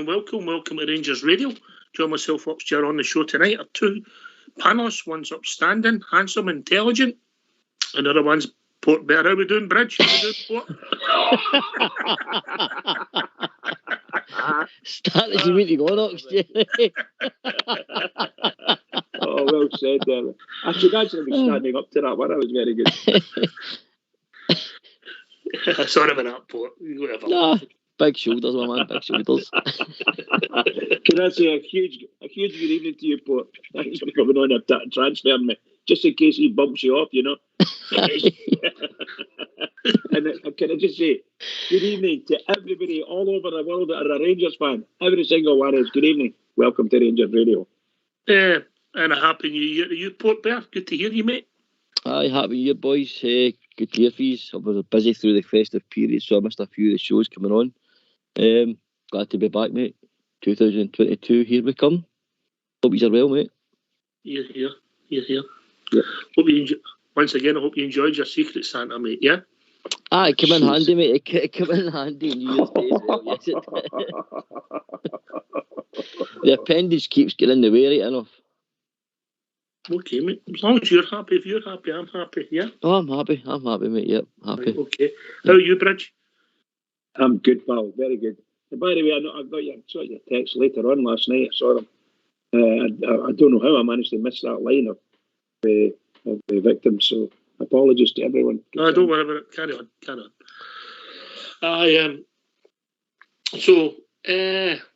gentlemen, welcome to Rangers Radio. Join myself upstairs on the show tonight are two panellists. One's upstanding, handsome, intelligent, and the other one's Port Bear. How we doing, Bridge? How we doing, Port? Started you mean to go upstairs? Oh, well said, there. I should actually be standing up to that one. That was very good. Sorry about that, Port. No, big shoulders, my man, big shoulders. Can I say a huge good evening to you, Port? Thanks for coming on and transferring me, just in case he bumps you off, you know. And can I just say, good evening to everybody all over the world that are a Rangers fan. Every single one is. Good evening. Welcome to Rangers Radio. And a happy new year to you, Port Bear. Good to hear you, mate. Aye, happy year, boys. Good to hear for you. I was busy through the festive period, so I missed a few of the shows coming on. Glad to be back, mate. 2022, here we come. Hope you're well, mate. You're here. Yeah. Hope you once again, I hope you enjoyed your Secret Santa, mate, yeah? Aye, it came in handy, mate. It came in handy on New Year's Day as well, yes. The appendage keeps getting in the way, right enough. Okay, mate. As long as you're happy, if you're happy, I'm happy, yeah? Oh, I'm happy, mate, yep, happy. Right, okay. How are you, Bridge? I'm good, pal. Very good. And by the way, I got your text later on last night. I saw them. I don't know how I managed to miss that line of the victims, so apologies to everyone. No, don't worry about it. Carry on.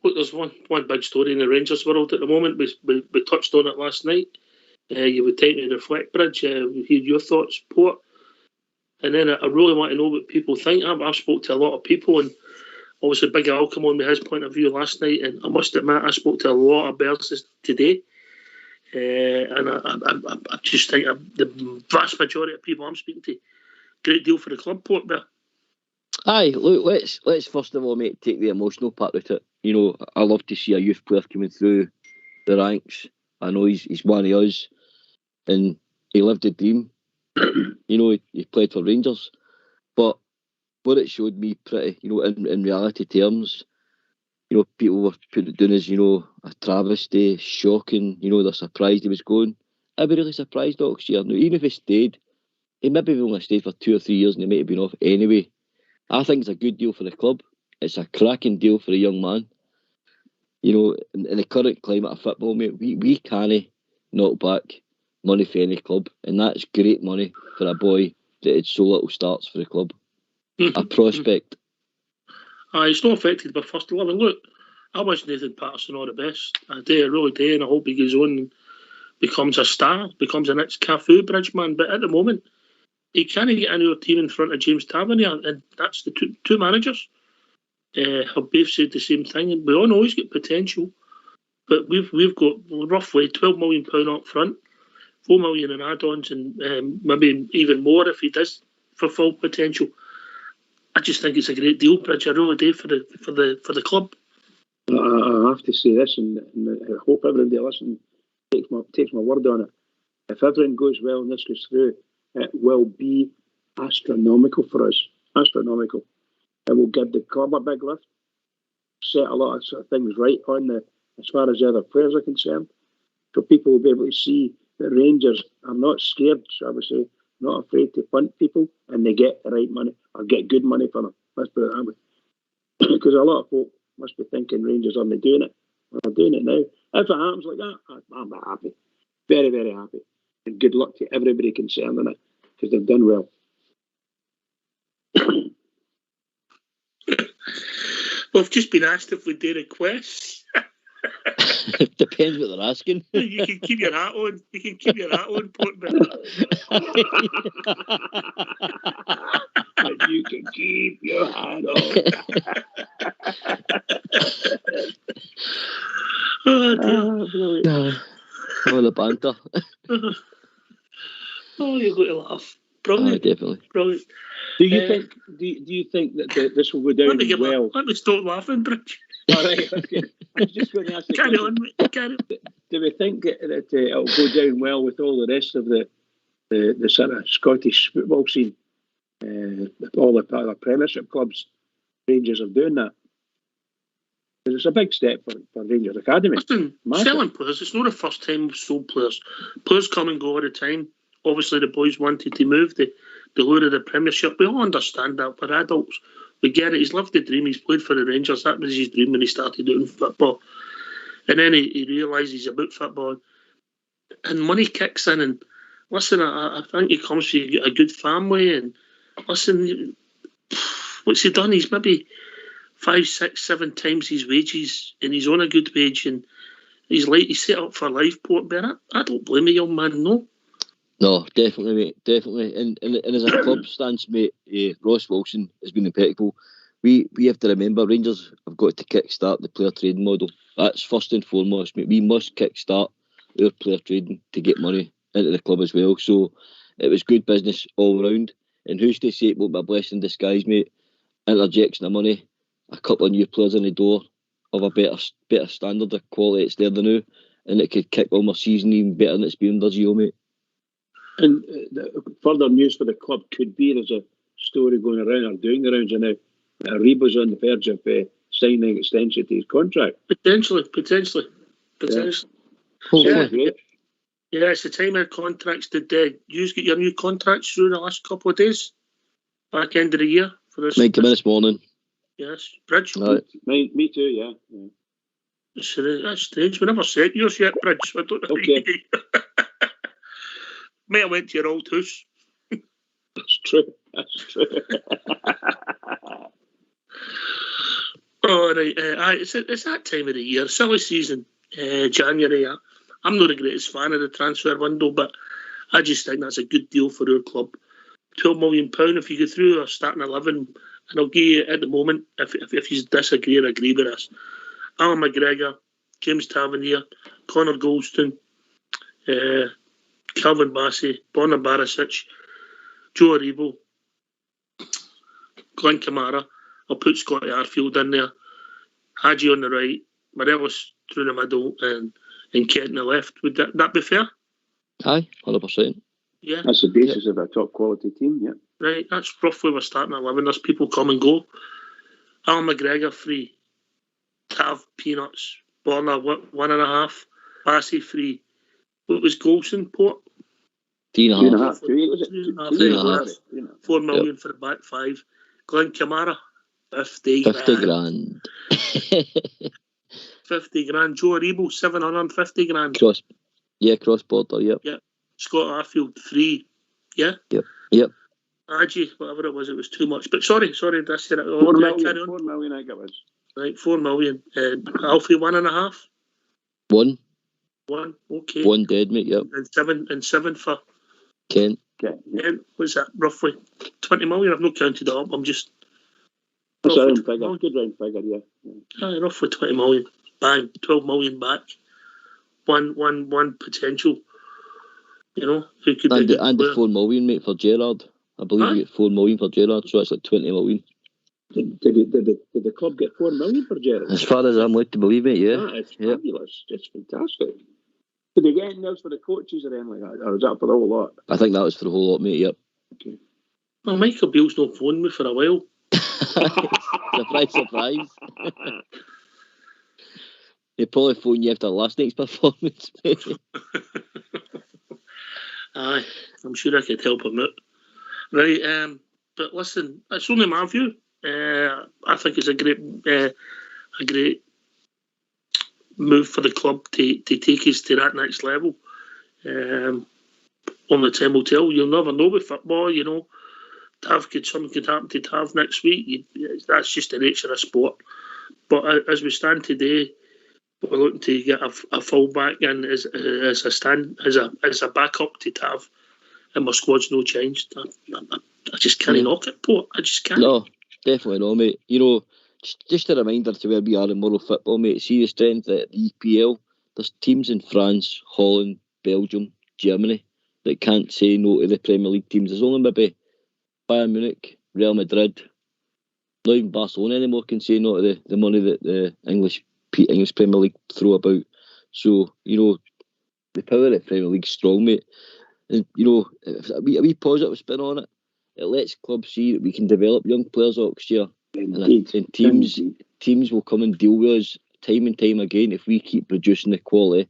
Look, there's one big story in the Rangers world at the moment. We touched on it last night. You would take me to reflect, Bridge. We hear your thoughts, Port. And then I really want to know what people think. I've spoke to a lot of people, and obviously Big Al came on with his point of view last night, and I must admit I spoke to a lot of Bears today. And I just think the vast majority of people I'm speaking to, great deal for the club, Port Bear. Aye, look, let's first of all, mate, take the emotional part of it. You know, I love to see a youth player coming through the ranks. I know he's one of us, and he lived the dream. You know, he played for Rangers, but what it showed me pretty, you know, in reality terms, you know, people were putting it down as, you know, a travesty, shocking, you know, they're surprised he was going. I'd be really surprised next year. Now, even if he stayed, he maybe only stayed for 2 or 3 years and he might have been off anyway. I think it's a good deal for the club. It's a cracking deal for a young man. You know, in the current climate of football, mate, we can't knock back money for any club, and that's great money for a boy that had so little starts for the club. A prospect. It's not affected by first 11. Look, I wish Nathan Patterson all the best. I do, I really do, and I hope he goes on and becomes a star, becomes the next Cafu, Bridge man. But at the moment, he can't get any other team in front of James Tavernier, and that's the two managers. Have both said the same thing, and we all know he's got potential. But we've got roughly £12 million up front, $4 million in add-ons, and maybe even more if he does fulfil potential. I just think it's a great deal, Bridge. I really do for the club. I have to say this, and I hope everybody listening takes my word on it. If everything goes well and this goes through, it will be astronomical for us. Astronomical. It will give the club a big lift, set a lot of sort of things right on as far as the other players are concerned. So people will be able to see that Rangers are not scared, shall we say, not afraid to punt people, and they get the right money, or get good money for them. Let's put it that way. Because a lot of folk must be thinking Rangers aren't doing it. Well, they're doing it now. If it happens like that, I'm happy. Very, very happy. And good luck to everybody concerned in it, because they've done well. Well, I've just been asked if we do requests. It depends what they're asking. You can keep your hat on. Port Bear. You can keep your hat on. Oh, dear. Oh, the banter. Oh, you're going to laugh. Brilliant. Definitely. Brilliant. Do you think that this will go down well? Let me stop laughing, Bridge. All right, okay. I was just going to ask you. Carry on, mate. Carry on. Do we think that it'll go down well with all the rest of the sort of Scottish football scene? All the Premiership clubs, Rangers are doing that. it's a big step for Rangers Academy. Listen, selling players, it's not the first time we've sold players. Players come and go all the time. Obviously, the boys wanted to move. They lured the Premiership. We all understand that. We're adults. We get it. He's lived the dream. He's played for the Rangers. That was his dream when he started doing football. And then he realises about football. And money kicks in. And listen, I think he comes from a good family. And listen, what's he done? He's maybe 5, 6, 7 times his wages, and he's on a good wage, and he's set up for life, Port. But I don't blame a young man, no. No, definitely, mate, definitely. And as a club stance, mate, Ross Wilson has been impeccable. We have to remember, Rangers have got to kickstart the player trading model. That's first and foremost, mate. We must kickstart our player trading to get money into the club as well. So it was good business all round. And who's to say it won't be a blessing in disguise, mate? Interjection of money, a couple of new players in the door of a better standard of quality it's there than now, and it could kick on our season even better than it's been under Gio, mate. And further news for the club could be there's a story going around or doing the rounds now. Ariba's on the verge of signing an extension to his contract. Potentially. Yeah. Yeah, it's the time our contracts. Did you get your new contracts through the last couple of days? Back end of the year for this. Might come in this morning. Yes, Bridge. Right. Me too, yeah. That's strange. We never said yours yet, Bridge. I don't know. Okay. May have went to your old house. That's true. All right. It's that time of the year. Silly season. January. I'm not the greatest fan of the transfer window, but I just think that's a good deal for our club. £12 million if you go through our starting 11, and I'll give you at the moment, if you disagree or agree with us, Alan McGregor, James Tavernier, Connor Goldston, Calvin Bassey, Borna Barisic, Joe Aribo, Glenn Kamara. I'll put Scotty Arfield in there, Hadji on the right, Morelos through the middle, and Kent on the left. Would that be fair? Aye, 100%. Yeah. That's the basis of a top quality team, yeah. Right, that's roughly we're starting at 11. There's people come and go. Alan McGregor free. Tav Peanuts. Borna 1.5. Bassey free. What was Golson, Port? 3.5. 3.5. 4 million for the back five. Glenn Kamara, 50 grand. 50 grand. Joe Aribo, 750 grand. Cross border, yep. Yeah. Scott Arfield, 3. Yeah? Yep. Aggie, whatever it was too much. But sorry, that's it. 4 million, I think it was. Right, 4 million. Alfie, 1.5. 1. 1, okay. 1 dead, mate, yep. And seven for Kent. Okay, yeah. Kent. What's that, roughly? 20 million? I've not counted it up. I'm just... That's a round figure. Good round figure, yeah. Roughly 20 million. Bang, 12 million back. One potential. You know, who could be and the 4 million, mate, for Gerrard. I believe you get 4 million for Gerrard, so that's like 20 million. Did the club get 4 million for Gerrard? As far as I'm led to believe it, yeah. It's fabulous. It's fantastic. Did they get anything else for the coaches or anything like that? Or was that for the whole lot? I think that was for the whole lot, mate, yep. Okay. Well, Michael Beale's not phoned me for a while. Surprise. He probably phoned you after last night's performance, mate. Aye, I'm sure I could help him out. Right, but listen, it's only my view. I think it's a great move for the club to take us to that next level. Only time will tell. You'll never know with football, you know. Something could happen to Tav next week. That's just the nature of sport. But as we stand today, we're looking to get a full back in as a backup to Tav, and my squad's no changed. I just can't knock it, Port. I just can't. No, definitely not, mate. You know, just a reminder to where we are in moral football, mate. See the strength at the EPL. There's teams in France, Holland, Belgium, Germany that can't say no to the Premier League teams. There's only maybe Bayern Munich, Real Madrid, not even Barcelona anymore can say no to the money that the English Premier League throw about. So, you know, the power of the Premier League's strong, mate. And, you know, a wee positive spin on it. It lets clubs see that we can develop young players next year. And teams teams will come and deal with us time and time again if we keep producing the quality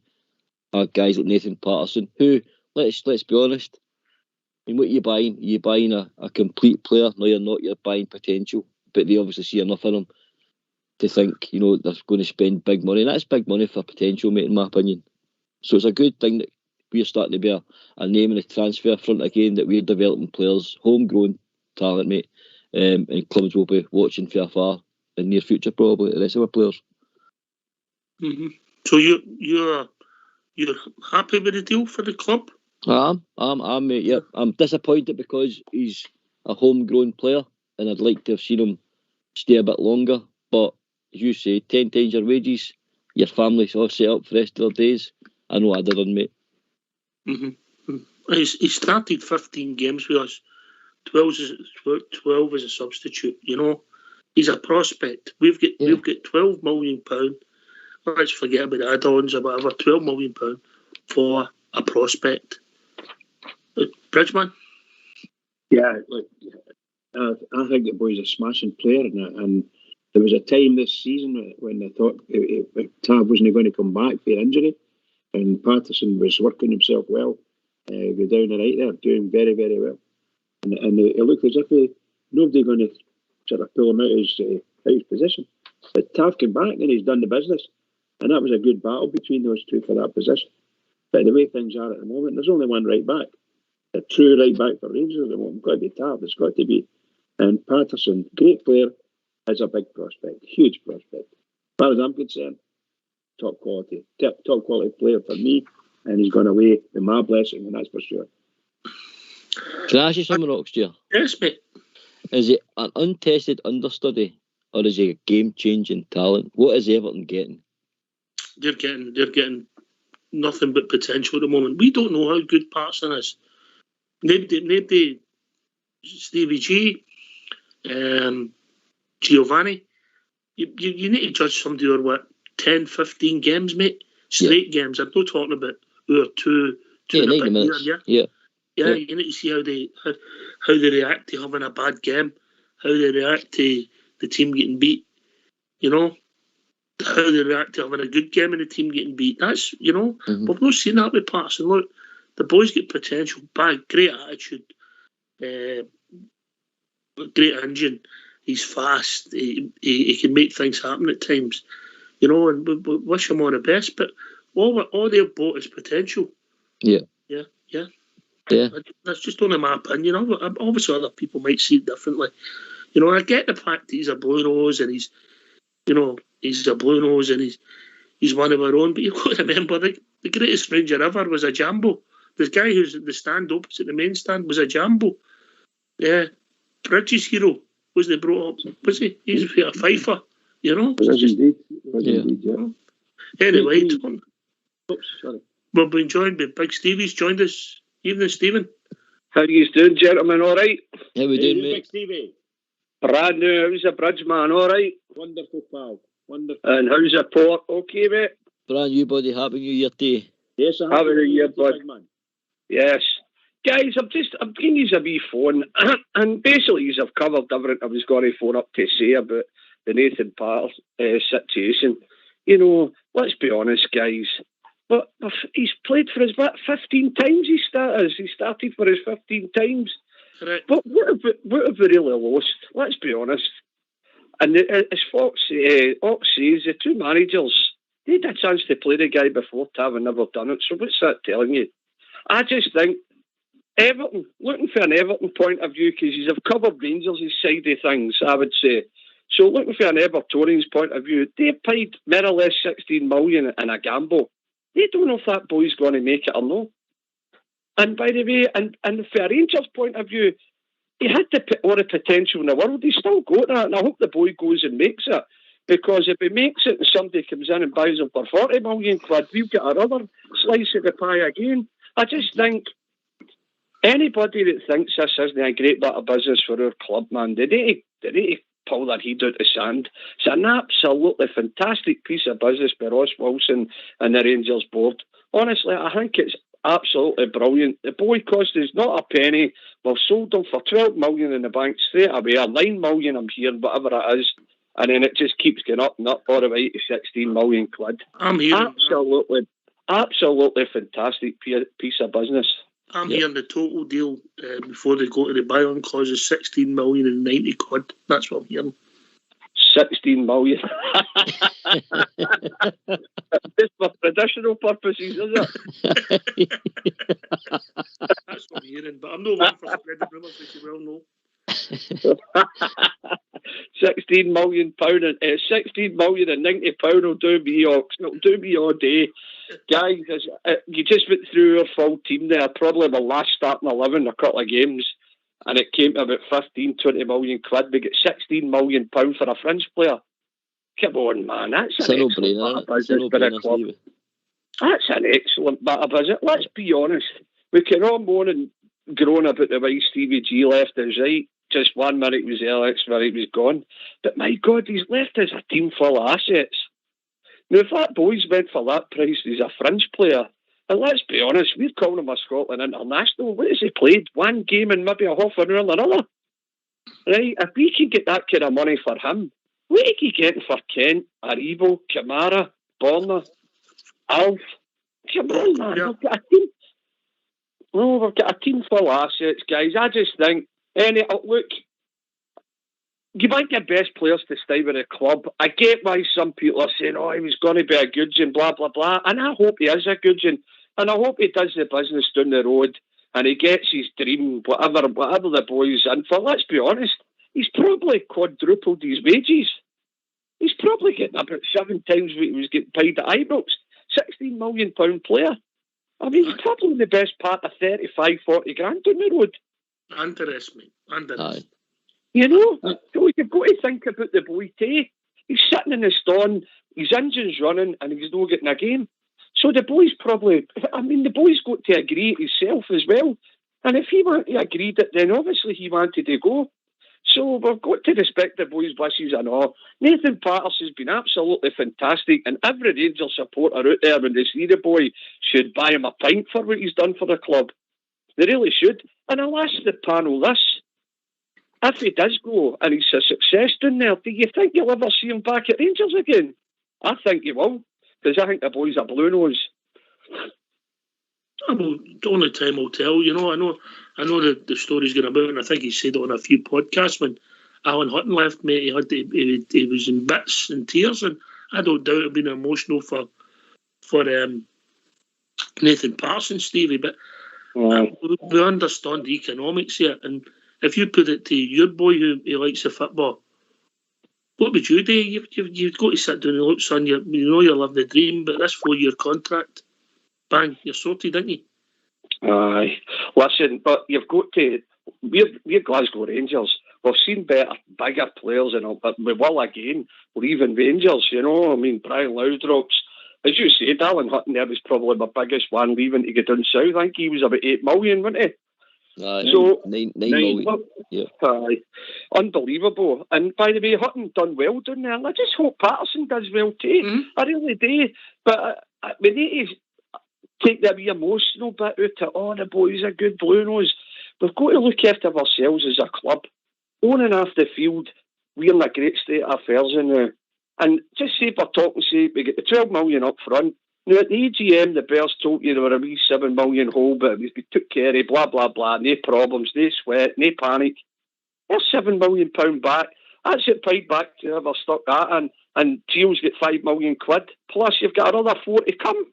of guys like Nathan Patterson, who, let's be honest, I mean, what you're buying? You're buying a complete player. No, you're not. You're buying potential. But they obviously see enough in him to think, you know, they're going to spend big money. And that's big money for potential, mate, in my opinion. So it's a good thing that we're starting to be a name in the transfer front again, that we're developing players, homegrown talent, mate. And clubs will be watching for afar in the near future, probably, the rest of our players. Mm-hmm. So you're happy with the deal for the club? I'm, mate, yeah. I'm disappointed because he's a homegrown player and I'd like to have seen him stay a bit longer. But as you say, 10 times your wages, your family's all set up for the rest of their days. I know I'd have done, mate. Mm-hmm. He started 15 games with us, 12 as a substitute. You know, he's a prospect. We've got £12 million. Let's forget about the add-ons or whatever. £12 million for a prospect. Bridgman? Yeah, look, I think the boy's a smashing player, and there was a time this season when I thought Tav wasn't going to come back for injury, and Patterson was working himself well, go down the right there, doing very, very well, and it looked as if nobody going to sort of pull him out of his position. But Tav came back and he's done the business, and that was a good battle between those two for that position. But the way things are at the moment, there's only one right back. A true right back for Rangers at the moment. It's got to be Tav. It's got to be. And Patterson, great player, is a big prospect, huge prospect. As far as I'm concerned, top quality player for me, and he's gone away with my blessing, and that's for sure. Can I ask you something, Rocksteer? Yes, mate. Is it an untested understudy, or is he a game-changing talent? What is Everton getting? They're getting nothing but potential at the moment. We don't know how good Patterson is. Maybe Stevie G, Giovanni. You need to judge somebody over 10, 15 games, mate. Straight games. I'm not talking about two and a bit minutes. Yeah, you need to see how they react to having a bad game, how they react to the team getting beat. You know, how they react to having a good game and the team getting beat. That's, you know, we've not seen that with Patterson. Look, the boy's got potential, great attitude, great engine. He's fast. He can make things happen at times, you know. And we wish him all the best. But all they've bought is potential. Yeah. That's just only my opinion. Obviously, other people might see it differently. You know, I get the fact that he's a blue nose and he's a blue nose and he's one of our own. But you've got to remember, the greatest Ranger ever was a Jambo. The guy who's at the stand opposite the main stand was a Jambo. Yeah, Bridges' hero was they brought up. Was he? He's a fifer, you know. Was indeed. Yeah. Anyway, sorry. We've been joined by Big Stevie's joined us. Evening, Stephen. How are you doing, gentlemen? All right? How we doing, mate? Big Stevie. Brand new. How's the bridge, man? All right? Wonderful, pal. Wonderful. And how's the port? Okay, mate? Brand new, buddy. Happy New Year to you. Yes, Happy New Year, bud. Man. Yes. Guys, I'm giving you a wee phone, and basically I've covered everything I was going to phone up to say about the Nathan Patterson situation. You know, let's be honest, guys. But he's played for us, 15 times he started for us 15 times. Correct. But what have we really lost? Let's be honest. And as Ox says, the two managers, they had a chance to play the guy before Tav and never done it. So what's that telling you? I just think Everton, looking for an Everton point of view, because he's covered Rangers' side of things, I would say. So looking for an Evertonian's point of view, they paid more or less 16 million in a gamble. They don't know if that boy's going to make it or not. And by the way, and for a Rangers point of view, he had all the potential in the world. He's still got that, and I hope the boy goes and makes it. Because if he makes it and somebody comes in and buys him for 40 million quid, we've got another slice of the pie again. I just think anybody that thinks this isn't a great bit of business for our club, man, they need to pull their head out of sand. It's an absolutely fantastic piece of business by Ross Wilson and the Rangers board. Honestly, I think it's absolutely brilliant. The boy cost us not a penny. We've sold him for 12 million in the bank straight away, or 9 million I'm hearing, whatever it is. and then it just keeps going up and up all the way to 16 million quid. I'm hearing Absolutely fantastic piece of business. I'm hearing the total deal before they go to the buy-on clause is 16 million and 90 quid. That's what I'm hearing. 16 million. Just for traditional purposes, is it? That's what I'm hearing, but I'm not one for spreading rumours, as you well know. £16 million and £16 million and £90 will do me all day. Guys, you just went through our full team there, probably my last starting 11 a couple of games, and it came to about 15-20 million quid. We get £16 million for a French player. Come on, man, that's an excellent bit of club. That's an excellent bit of business. Let's be honest. We can all moan and groan about the way Stevie G left us, right? Just 1 minute he was there, next minute he was gone. But my God, he's left us a team full of assets. Now, if that boy's went for that price, he's a French player. And let's be honest, we're calling him a Scotland international. What has he played? One game and maybe a half an hour and another. Right? If we can get that kind of money for him, what are you getting for Kent, Aribo, Kamara, Borna, Alf? Come on, man. Yeah. We've got a team. No, we've got a team full of assets, guys. I just think, look, you might get best players to stay with the club. I get why some people are saying, he was going to be a Gudgeon, blah, blah, blah. And I hope he is a Gudgeon. And I hope he does the business down the road and he gets his dream, whatever the boy's in for. Let's be honest, he's probably quadrupled his wages. He's probably getting about 7 times what he was getting paid at Ibrox. £16 million player. I mean, he's probably the best part of 35, 40 grand down the road. Underestimate. You know, so you've got to think about the boy too. He's sitting in the stone, his engine's running, and he's not getting a game. So the boy's the boy's got to agree it himself as well. And if he agreed it, then obviously he wanted to go. So we've got to respect the boy's wishes and all. Nathan Patterson's been absolutely fantastic, and every Rangers supporter out there, when they see the boy, should buy him a pint for what he's done for the club. They really should. And I'll ask the panel this. If he does go and he's a success down there, do you think you'll ever see him back at Rangers again? I think he will, because I think the boy's a blue nose. Well, only time will tell. You know, I know the story's going about, and I think he said it on a few podcasts when Alan Hutton left, mate. He was in bits and tears, and I don't doubt it being emotional for Nathan Parsons, Stevie. But we understand the economics here, and if you put it to your boy who likes the football, what would you do? You've got to sit down and look, son. You know you're living the dream, but this 4-year contract, bang, you're sorted, aren't you? Aye. Listen, but you've got to. We're Glasgow Rangers. We've seen better, bigger players, and all, but we will again leaving Rangers. You know, I mean, Brian Laudrup's, as you said, Alan Hutton there was probably my biggest one leaving to go down south. I think he was about 8 million, wasn't he? So 9 million. Yeah. Unbelievable. And by the way, Hutton done well down there. And I just hope Patterson does well too. Mm-hmm. I really do. But we need to take the wee emotional bit out of, the boy's a good blue nose. We've got to look after ourselves as a club. On and off the field, we're in a great state of affairs in now. And just say for talking sake, we get the 12 million up front. Now, at the AGM, the Bears told you they were a wee 7 million hole, but we took care of, blah, blah, blah, no problems, no sweat, no panic. There's £7 million back. That's it paid back to whoever stuck that in. And Gio's got £5 million. Plus, you've got another 4 to come.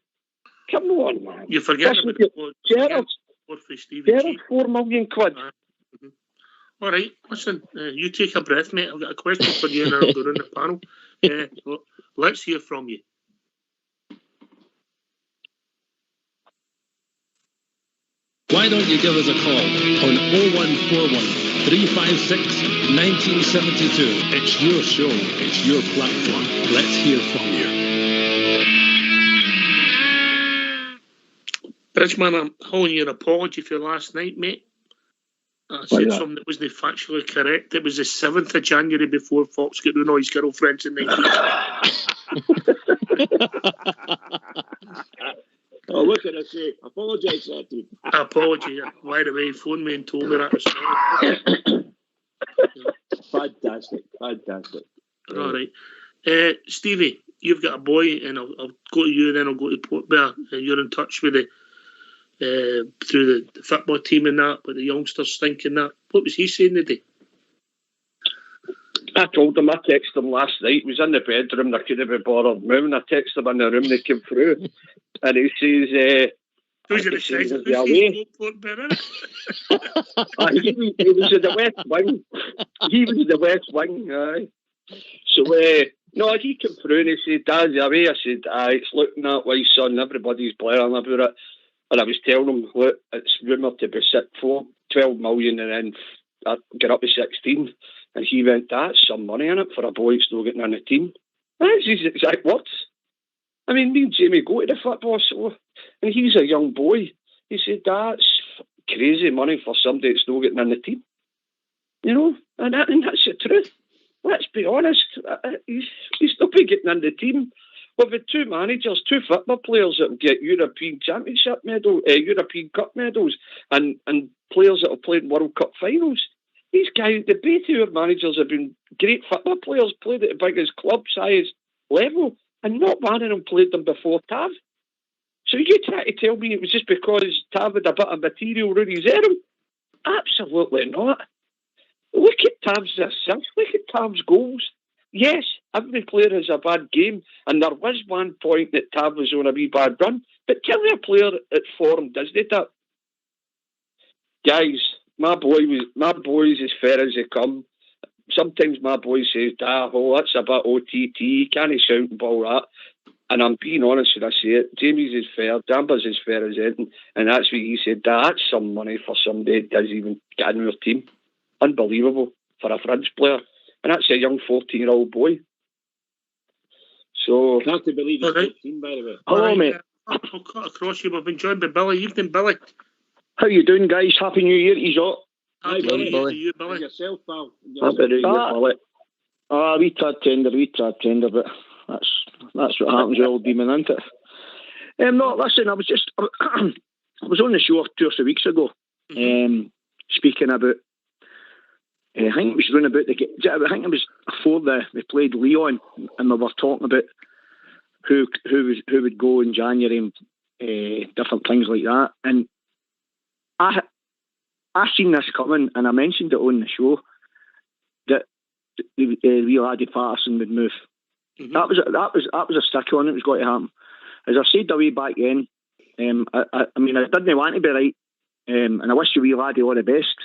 Come on, man. You're forgetting about Gerald's £4 million. Mm-hmm. All right, listen, you take a breath, mate. I've got a question for you and I'll go around the panel. So let's hear from you. Why don't you give us a call on 0141 356 1972. It's your show. It's your platform. Let's hear from you. Bridgeman, I'm calling you an apology for last night, mate. I said something that wasn't factually correct. It was the 7th of January before Fox got rid of his girlfriends in 19. Oh, what can I say? Apologise, Artie. Apology. By the way, phoned me and told me that was sorry. Fantastic. All right. Stevie, you've got a boy, and I'll go to you, and then I'll go to Port Bear, and you're in touch with the through the football team and that, but the youngsters thinking that. What was he saying today? I told him, I texted him last night. He was in the bedroom, I couldn't be bothered moving. I texted him in the room, they came through, and he says, Who's in the he second? Port Bear, he was in the West Wing. He was in the West Wing, aye. So, no, he came through and he said, Dad's away. I said, aye, it's looking that way, son. Everybody's blaring about it. And I was telling him, look, it's rumoured to be set for 12 million and then get up to 16. And he went, that's some money in it for a boy that's not getting in the team. That's his exact words. I mean, me and Jamie go to the football, so, and he's a young boy. He said, that's crazy money for somebody that's not getting in the team. You know, and that's the truth. Let's be honest. He's not been getting in the team. We've had two managers, two football players that will get European Championship medal, European Cup medals, and players that have played World Cup finals. These guys, the BTU managers have been great football players, played at the biggest clubs, highest level, and not one of them played them before Tav. So you try to tell me it was just because Tav had a bit of material around his arm? Absolutely not. Look at Tav's assists, look at Tav's goals. Yes, every player has a bad game, and there was one point that Tav was on a wee bad run, but tell me a player at form does that. Guys, my boy's as fair as they come. Sometimes my boy says, that's a bit OTT, can't shout and all that. And I'm being honest when I say it. Jamie's as fair, Damba's as fair as anything, and that's what he said. That's some money for somebody that doesn't even get in your team. Unbelievable for a French player. And that's a young 14-year-old boy. So, Can't believe he's 14, by the way. Hello, mate. I'll cut across you. I've been joined by Billy. Evening, Billy. How you doing, guys? Happy New Year, he's up. Happy New Year to you, Billy. And yourself, pal. Happy New Year, Billy. We tried tender, but that's what happens with old demon, isn't it? No, listen, I was on the show 2 or 3 weeks ago, speaking about. I think it was running about I think it was before they played Leon, and we were talking about who would go in January and different things like that. And I seen this coming, and I mentioned it on the show that wee laddie Patterson would move. Mm-hmm. That was a stick on. It was going to happen. As I said a wee back then, I mean, I didn't want to be right, and I wish the wee laddie all the best.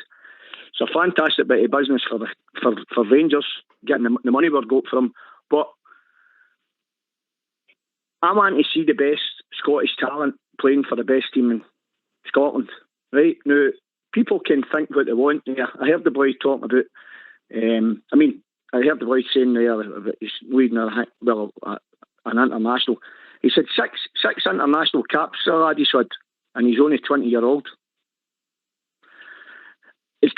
It's a fantastic bit of business for Rangers, getting the money we've got for them. But I want to see the best Scottish talent playing for the best team in Scotland. Right? Now, people can think what they want. Yeah, I heard the boy talking about, I heard the boy saying there that he's leading an international. He said six international caps, lad, he said, and he's only 20-year-old. It's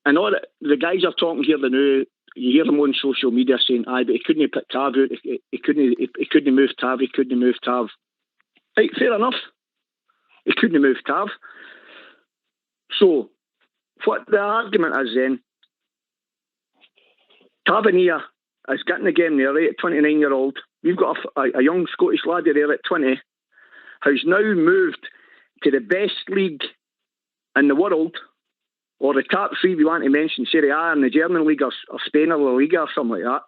and all the guys are talking here the new. You hear them on social media saying, "Aye, but he couldn't put Tav out. He couldn't move Tav. He couldn't move Tav." Right, fair enough. He couldn't move Tav. So, what the argument is then? Tavernier is getting the game there, right, at 29-year-old. We've got a young Scottish laddie there at 20, who's now moved to the best league in the world. Or the top three we want to mention, Serie A and the German League or Spain or La Liga or something like that.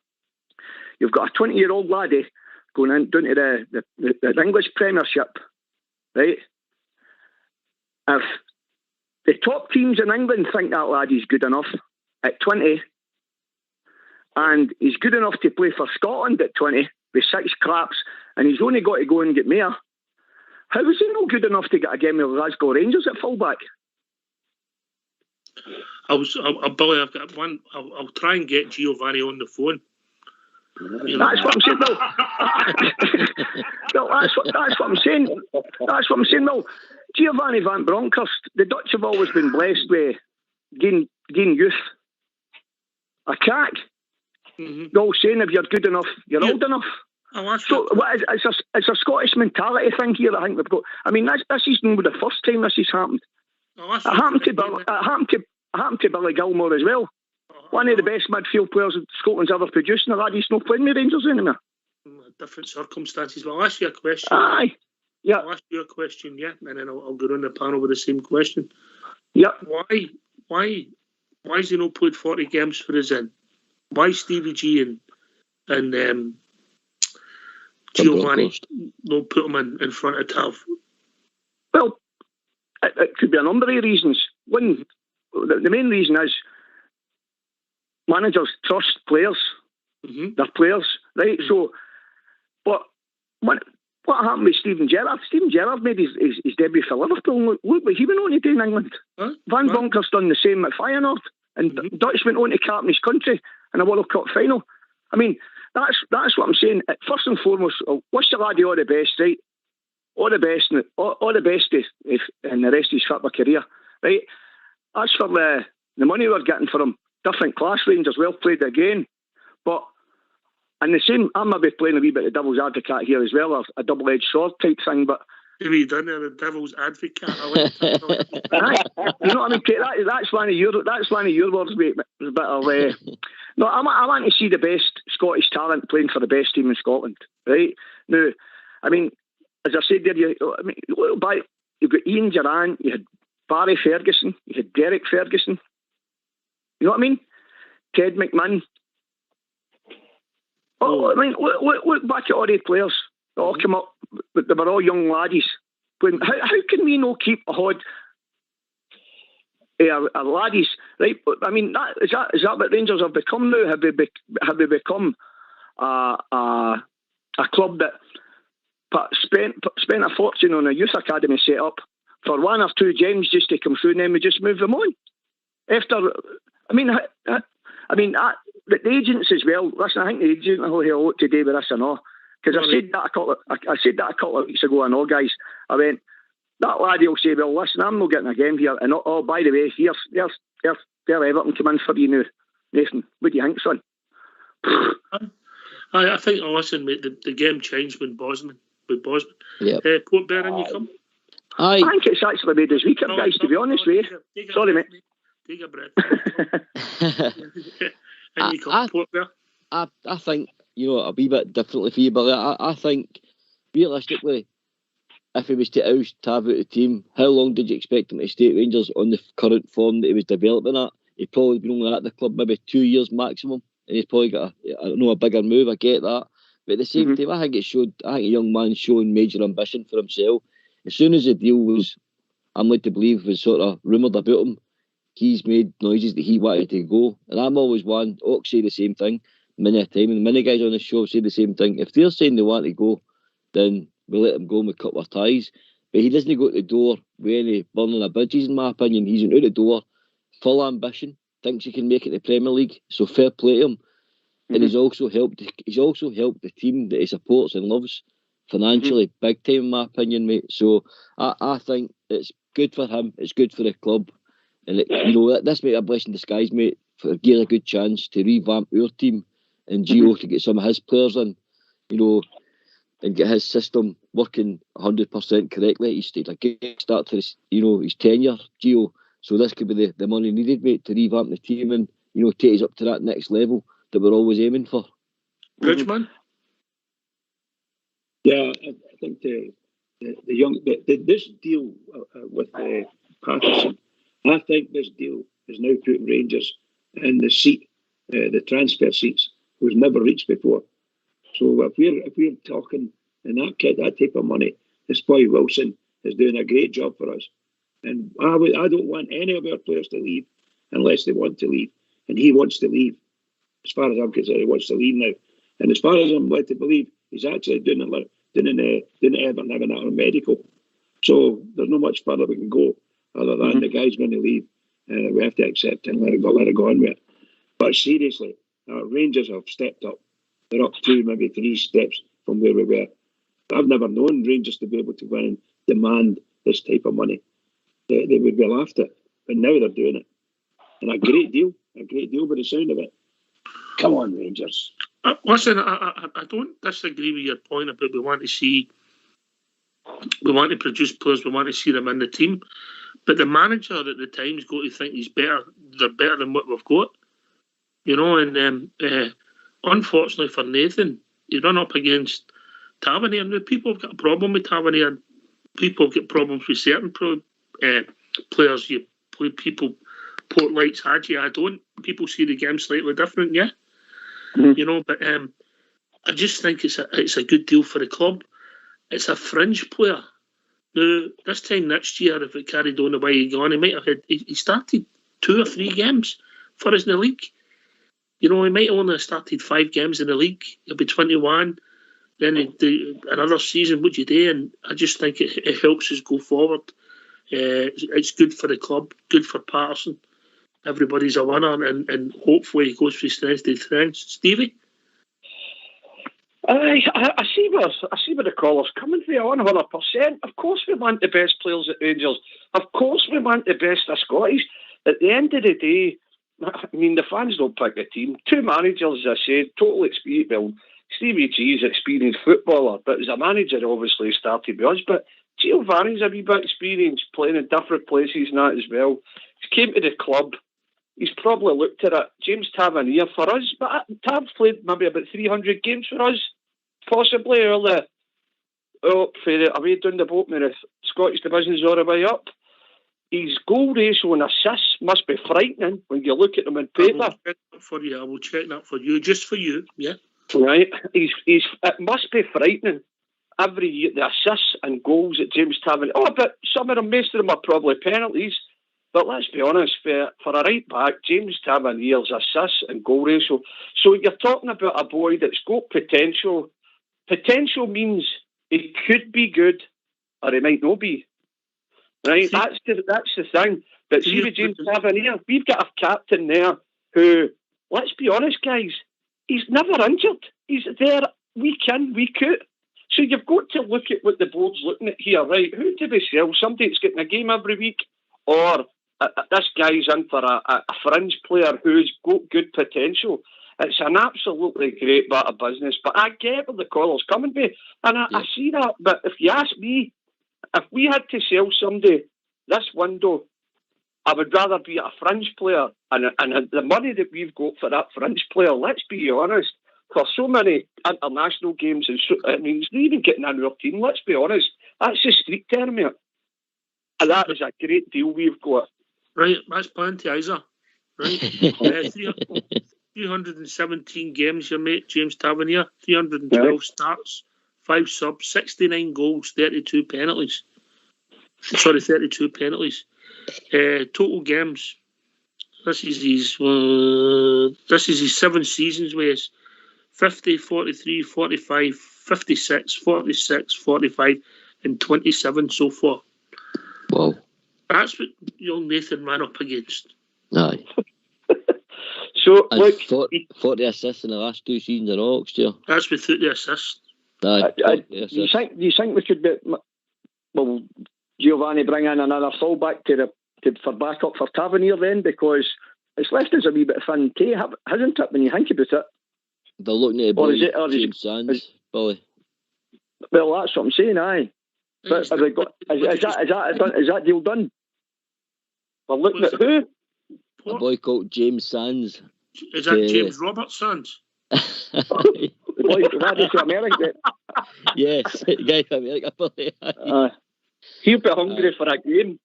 You've got a 20-year-old laddie going down to the English Premiership, right? If the top teams in England think that laddie's good enough at 20, and he's good enough to play for Scotland at 20 with 6 claps, and he's only got to go and get more, how is he not good enough to get a game with Glasgow Rangers at fullback? Billy, I've got one. I'll try and get Giovanni on the phone. That's what I'm saying, Bill. No, that's what I'm saying. That's what I'm saying, Bill. Giovanni van Bronckhorst, the Dutch have always been blessed with getting youth a crack. Mm-hmm. They're all saying if you're good enough, you're old enough. So it's a Scottish mentality thing here. I think we've got. I mean, this isn't the first time this has happened. It happened to Billy Gilmore as well. one of the best midfield players Scotland's ever produced, and the laddie's not playing with Rangers anymore. Different circumstances. But I'll ask you a question. Aye. Yeah. I'll ask you a question, yeah, and then I'll go on the panel with the same question. Yeah. Why has he not played 40 games for us in? Why Stevie G and Giovanni not put him in front of Tav? Well, it could be a number of reasons. One, the main reason is managers trust players. They're players, right? So, but what happened with Steven Gerrard? Steven Gerrard made his debut for Liverpool. Look what he went on to do in England. Van Bronckhorst done the same at Feyenoord, and Dutch went on to captain his country in a World Cup final. I mean, that's what I'm saying. First and foremost, wish the laddie all the best, right? All the best, all the best in the rest of his football career, right? As for the money we're getting for him, different class, Rangers, well played again. But in the same, I might be playing a wee bit of devil's advocate here as well, or a double-edged sword type thing, but... Have you done there, the devil's advocate? I like that. You know what I mean? That's one of your words, mate. A bit of... no, I want to see the best Scottish talent playing for the best team in Scotland, right? Now, I mean, as I said there, look back, you've got Ian Durrant, you had Barry Ferguson, you had Derek Ferguson. You know what I mean? Ted McMahon. Oh, I mean, look back at all these players. They all come up, but they were all young laddies. How can we not keep a hold our laddies, right? I mean, is that what Rangers have become now? Have they become a club that spent a fortune on a youth academy set up for one or two gems just to come through, and then we just move them on? The agents as well. Listen, I think the agent will have a lot to do with this and all. Because I said that a couple of weeks ago, and all guys, I went, that laddie will say, well, listen, I'm not getting a game here, and oh, by the way, there's Everton come in for you now, Nathan. What do you think, son? I think, listen, mate, the game changed with Bosman. Yeah. Port Bearing, you come. I think it's actually made us weaker, guys, to be honest with you. Sorry, mate. Take a breath. And you come, Port Bear. I think, a wee bit differently for you, but I think, realistically, if he was to oust Tav out of the team, how long did you expect him to stay at Rangers on the current form that he was developing at? He'd probably been only at the club maybe 2 years maximum, and he's probably got a bigger move. I get that, but at the same time, I think a young man showing major ambition for himself. As soon as the deal was, I'm led to believe, was sort of rumoured about him, he's made noises that he wanted to go, and I'm always one. Ox say the same thing many a time, and many guys on the show say the same thing. If they're saying they want to go, then we let him go and we cut our ties. But he doesn't go to the door with any burning of bridges, in my opinion. He's out the door, full ambition, thinks he can make it to the Premier League. So fair play to him. And he's also helped the team that he supports and loves financially, big time, in my opinion, mate. So I think it's good for him. It's good for the club. And this might be a blessing in disguise, mate, for give a good chance to revamp our team and Gio to get some of his players in, and get his system working 100% correctly. He's a good start to his, his tenure, Gio. So this could be the money needed, mate, to revamp the team and, take us up to that next level that we're always aiming for. Bridgman? Yeah, I think this deal with Patterson, I think this deal is now putting Rangers in the seat, the transfer seats, was never reached before. So if we're talking and that type of money, this boy Wilson is doing a great job for us. And I don't want any of our players to leave unless they want to leave. And he wants to leave. As far as I'm concerned, he wants to leave now. And as far as I'm led to believe, he's actually doing Everton having that on medical. So there's not much further we can go other than the guy's going to leave. We have to accept and let it go on with it. But seriously, Rangers have stepped up. They're up 2, maybe 3 steps from where we were. I've never known Rangers to be able to go and demand this type of money. They would be laughed at, but now they're doing it. And a great deal by the sound of it. Come on, Rangers. Listen, I don't disagree with your point about we want to produce players, we want to see them in the team. But the manager at the time's got to think they're better than what we've got. you know, and unfortunately for Nathan, you run up against Tavernier. Now, people have got a problem with Tavernier. People have got problems with certain players. People, Port Lights, Hadji, I don't. People see the game slightly different, yeah. You know, but I just think it's a good deal for the club. It's a fringe player. Now, this time next year, if it carried on the way he gone, he might have had. He started 2 or 3 games for us in the league. You know, he might only have started 5 games in the league. He'll be 21. Then another season, what do you do? And I just think it helps us go forward. It's good for the club, good for Patterson. Everybody's a winner, and hopefully he goes from strength to strength. Stevie? I see where the caller's coming from, 100%. Of course we want the best players at Rangers. Of course we want the best of Scottish. At the end of the day, I mean, the fans don't pick the team. 2 managers, as I said, total experience. Well, Stevie G is an experienced footballer, but as a manager, obviously started with us. But Giovanni's a wee bit experienced, playing in different places and that as well. He came to the club. He's probably looked at it. James Tavernier for us, but Tav's played maybe about 300 games for us, possibly, or away down the boat with the Scottish divisions all the way up. His goal ratio and assists must be frightening when you look at them on paper. I will check that for you, just for you, yeah. Right, it must be frightening every year, the assists and goals at James Tavernier. Oh, but most of them are probably penalties. But let's be honest, for a right back, James Tavernier's assists and goal ratio. So you're talking about a boy that's got potential. Potential means he could be good, or he might not be. Right, that's the thing. But see with James Tavernier, we've got a captain there who, let's be honest, guys, he's never injured. He's there week in, week out. So you've got to look at what the board's looking at here, right? Who do we sell? Somebody that's getting a game every week, or this guy's in for a fringe player who's got good potential. It's an absolutely great bit of business, but I get where the caller's coming from, and I see that. But if you ask me, if we had to sell somebody this window, I would rather be a fringe player, and the money that we've got for that fringe player, let's be honest, for so many international games, and he's not even getting into our team, let's be honest, that's the street term, mate. And that is a great deal we've got. Right, that's plenty, Isa. Right. 317 games, your mate, James Tavernier. 312 starts, 5 subs, 69 goals, 32 penalties. Sorry, 32 penalties. Total games. This is his 7 seasons with us. 50, 43, 45, 56, 46, 45, and 27 so far. Wow. That's what young Nathan ran up against. Aye. So, look, 40 assists in the last 2 seasons in Oxford. That's without the assist. Aye. Do you think we could Giovanni bring in another fullback for backup for Tavernier then? Because it's left us a wee bit of fun too, hasn't it, when you think about it? They're looking at James Sands, Billy. Well, that's what I'm saying, aye. But have they got, is that deal done? Well, looking at who? A boy called James Sands. Is that James Robert Sands? The boy from America. Yes, the guy from America, Billy. He'll be hungry for a game.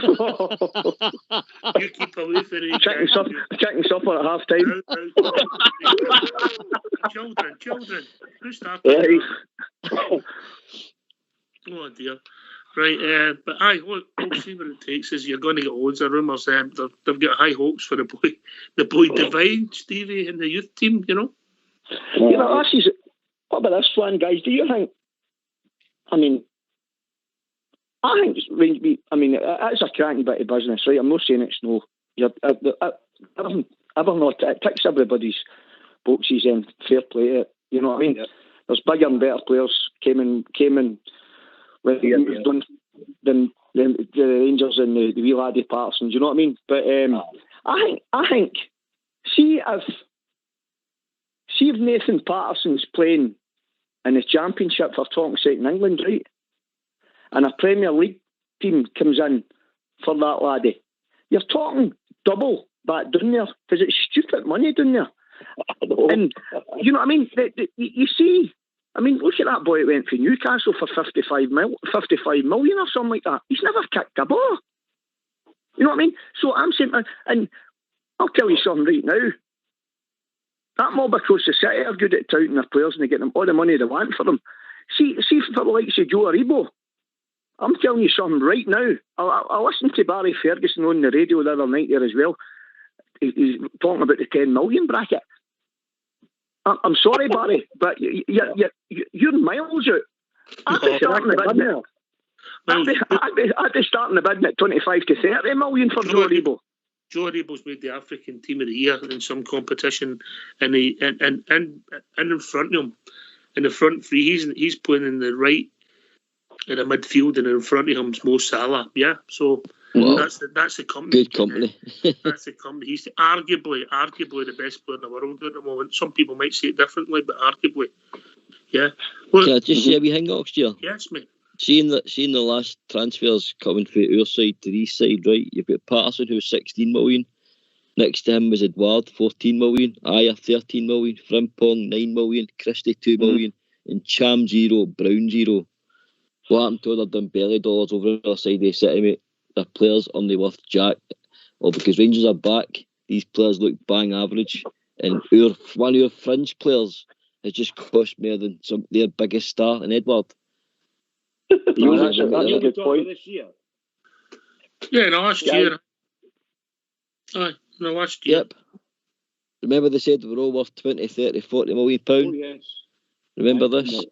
You keep away from it. Chicken supper at half time. Children. Who started? Oh dear. Right, but aye, look, we'll see what it takes. Is you're going to get loads of rumours. They've got high hopes for the boy Divine, Stevie, and the youth team. You know. You know, what about this one, guys? Do you think? I think it's a cracking bit of business, right? I'm not saying it's no. It ticks everybody's boxes and fair play to it. You know what I mean? Yeah. There's bigger and better players came in with done than the Rangers and the wee laddie Patterson. Do you know what I mean? But I think see if Nathan Patterson's playing in the Championship for talking sake in England, right? And a Premier League team comes in for that laddie, you're talking double back down there because it's stupid money down there. And you know what I mean? You see, I mean, look at that boy that went for Newcastle for 55 million or something like that. He's never kicked a ball. You know what I mean? So I'm saying, and I'll tell you something right now. That mob across the city are good at touting their players and they get them all the money they want for them. See for the likes of Joe Aribo, I'm telling you something right now. I listened to Barry Ferguson on the radio the other night there as well. He's talking about the 10 million bracket. I'm sorry, Barry, but you're miles out. I'd be starting the bid at 25 to 30 million for Joe Aribo. Joe Aribo's made the African Team of the Year in some competition, and in front of him, in the front three, he's playing in the right, in the midfield, and in front of him's Mo Salah. Yeah, so that's the company. Good company. That's the company. He's arguably the best player in the world at the moment. Some people might say it differently, but arguably, yeah. Well, can I just say a wee thing, Oxtear? Yes, mate. Seeing the last transfers coming from our side to the east side, right? You've got Patterson, who's 16 million. Next to him was Edouard, 14 million. Ayer, 13 million. Frimpong, 9 million. Christie, 2 million. And Cham, 0. Brown, 0. What happened to other Dembele dollars over the other side of the city, mate? Their players only worth jack. Well, because Rangers are back, these players look bang average. And one of our fringe players has just cost more than their biggest star in Edouard. That's a good point. This year. Yeah, last year. Aye, last year. Yep. Remember they said we're all worth 20, 30, 40 million pounds? Oh, yes. Remember this?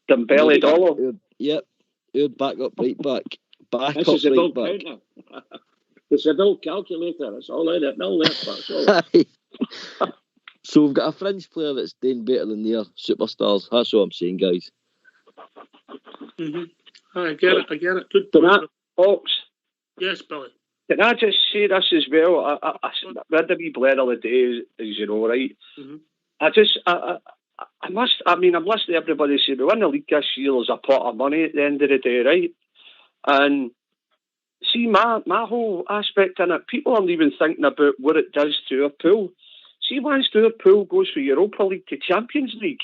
Dembele dollar. Yep. You're back up, right back. This is a bill counter. It's a bill calculator. It's all out at nil left. That's all. So we've got a fringe player that's doing better than their superstars. That's what I'm saying, guys. I get it. Good Can point. Ox? Yes, Billy. Can I just say this as well? I read a wee blur the other day, as you know, right? I'm listening to everybody say we win the league this year, there's a pot of money at the end of the day, right? And see, my whole aspect in it, people aren't even thinking about what it does to our pool. See, once our pool goes from Europa League to Champions League,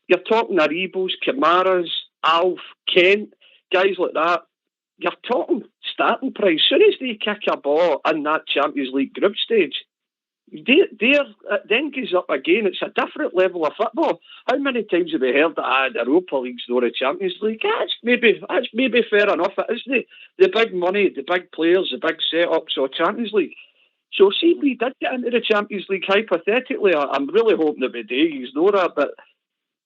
you're talking Aribos, Kamaras, Alf, Kent, guys like that. You're talking starting price. As soon as they kick a ball in that Champions League group stage, it then goes up again. It's a different level of football. How many times have we heard that the Europa League's not a Champions League? That's maybe fair enough. It isn't the big money, the big players, the big setups or Champions League. So see, if we did get into the Champions League, hypothetically, I'm really hoping that we do. You know that, but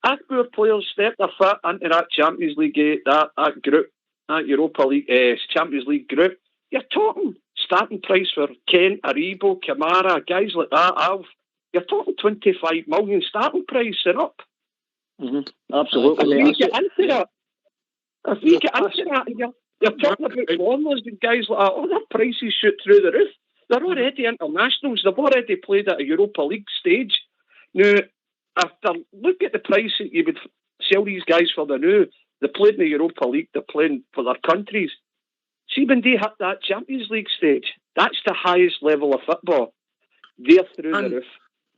if our players step their foot into that Champions League, that group, that Europa League, Champions League group, you're talking starting price for Kent, Aribo, Kamara, guys like that, Alf. You're talking 25 million starting price and up. Absolutely. If we get into that, you're talking about foreigners and guys like that. Oh, their prices shoot through the roof. They're already internationals. They've already played at a Europa League stage. Now, after look at the price that you would sell these guys for the new, they played in the Europa League, they're playing for their countries. See, when they hit that Champions League stage, that's the highest level of football. They're through the roof.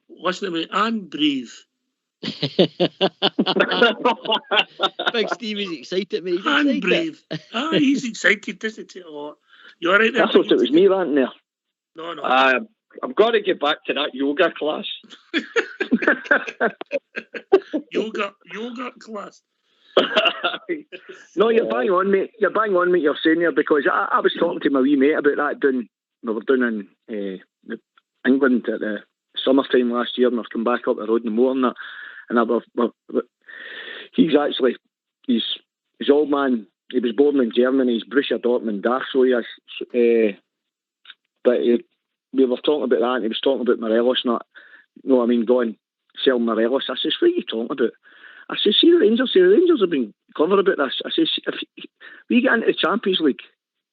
Listen to me, and breathe. Big Steve is excited, mate. And breathe. He's excited, doesn't he? Oh, you all right there? I thought it was me ranting there. No. I've got to get back to that yoga class. yoga class. No, you're bang on, mate. You're bang on, mate. You're saying there because I was talking to my wee mate about that we were doing in England at the summertime last year, and I've come back up the road in the motor and he's actually his old man. He was born in Germany. He's Borussia Dortmund daft, so he is. But we were talking about that, and he was talking about Morelos, not, you know what I mean, going sell Morelos. I says, what are you talking about? I says, see the Rangers have been clever about this. I says, if we get into the Champions League,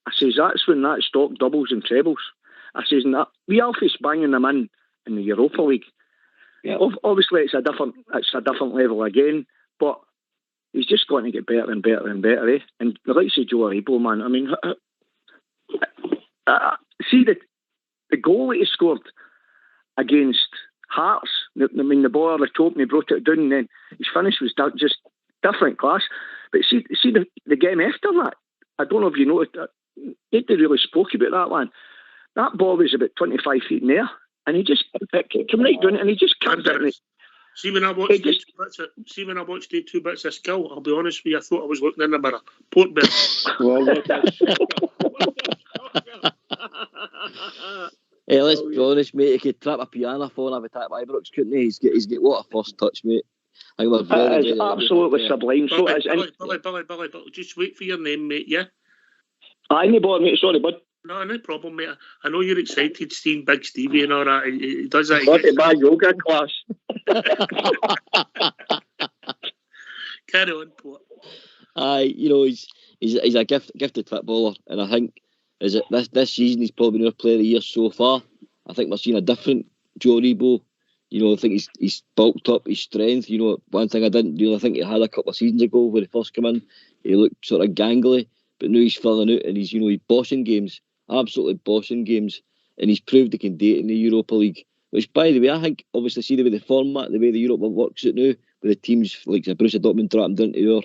I says, that's when that stock doubles and trebles. I says, we Alfie's banging them in the Europa League. Yeah. Obviously, it's a different level again, but he's just going to get better and better and better, eh? And the likes of Joe Aribo, man, I mean, see the goal that he scored against Hearts. I mean, the ball at the top and he brought it down, and then his finish was just different class. But see the game after that, I don't know if you noticed that. Nobody really spoke about that one. That ball was about 25 feet in the air, and he just came right down and he just kicked it. See, when I watched the 2 bits of skill, I'll be honest with you, I thought I was looking in the mirror. Port Bear. Hey, let's be honest, mate. He could trap a piano phone of attack by Ibrox, couldn't he? He's got what a first touch, mate. I think we're very, it's absolutely sublime. Billy, just wait for your name, mate, yeah? Aye, no bother, mate. Sorry, bud. No problem, mate. I know you're excited seeing Big Stevie and all that. He does that. Got to my yoga class. Carry on, Port. Aye, he's a gifted footballer, and I think this season he's probably our player of the year so far. I think we're seeing a different Joe Rebo. I think he's bulked up his strength. One thing I didn't really think he had a couple of seasons ago when he first came in, he looked sort of gangly, but now he's filling out and he's bossing games, absolutely bossing games, and he's proved he can do it in the Europa League. Which, by the way, I think obviously see the way the format, the way the Europa works out now, with the teams like Borussia Dortmund dropping down to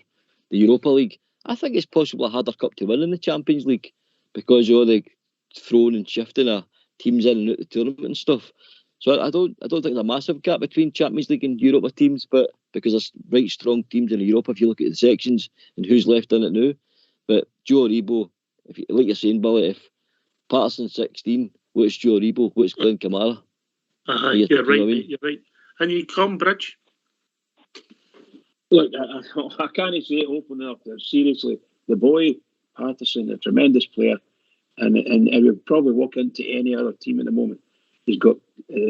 the Europa League. I think it's possibly a harder cup to win in the Champions League because of all the throwing and shifting of teams in and out the tournament and stuff. So I don't think there's a massive gap between Champions League and Europa teams, but because there's right strong teams in Europa if you look at the sections and who's left in it now. But Joe Rebo, like you're saying, Billy, if Patterson's 16, what's Joe Rebo? What's Glenn Kamara? You're right, mate, you're right. And you come, Bridge. Look, I can't say it openly enough. Seriously, the boy Patterson, a tremendous player, and he would probably walk into any other team at the moment. He's got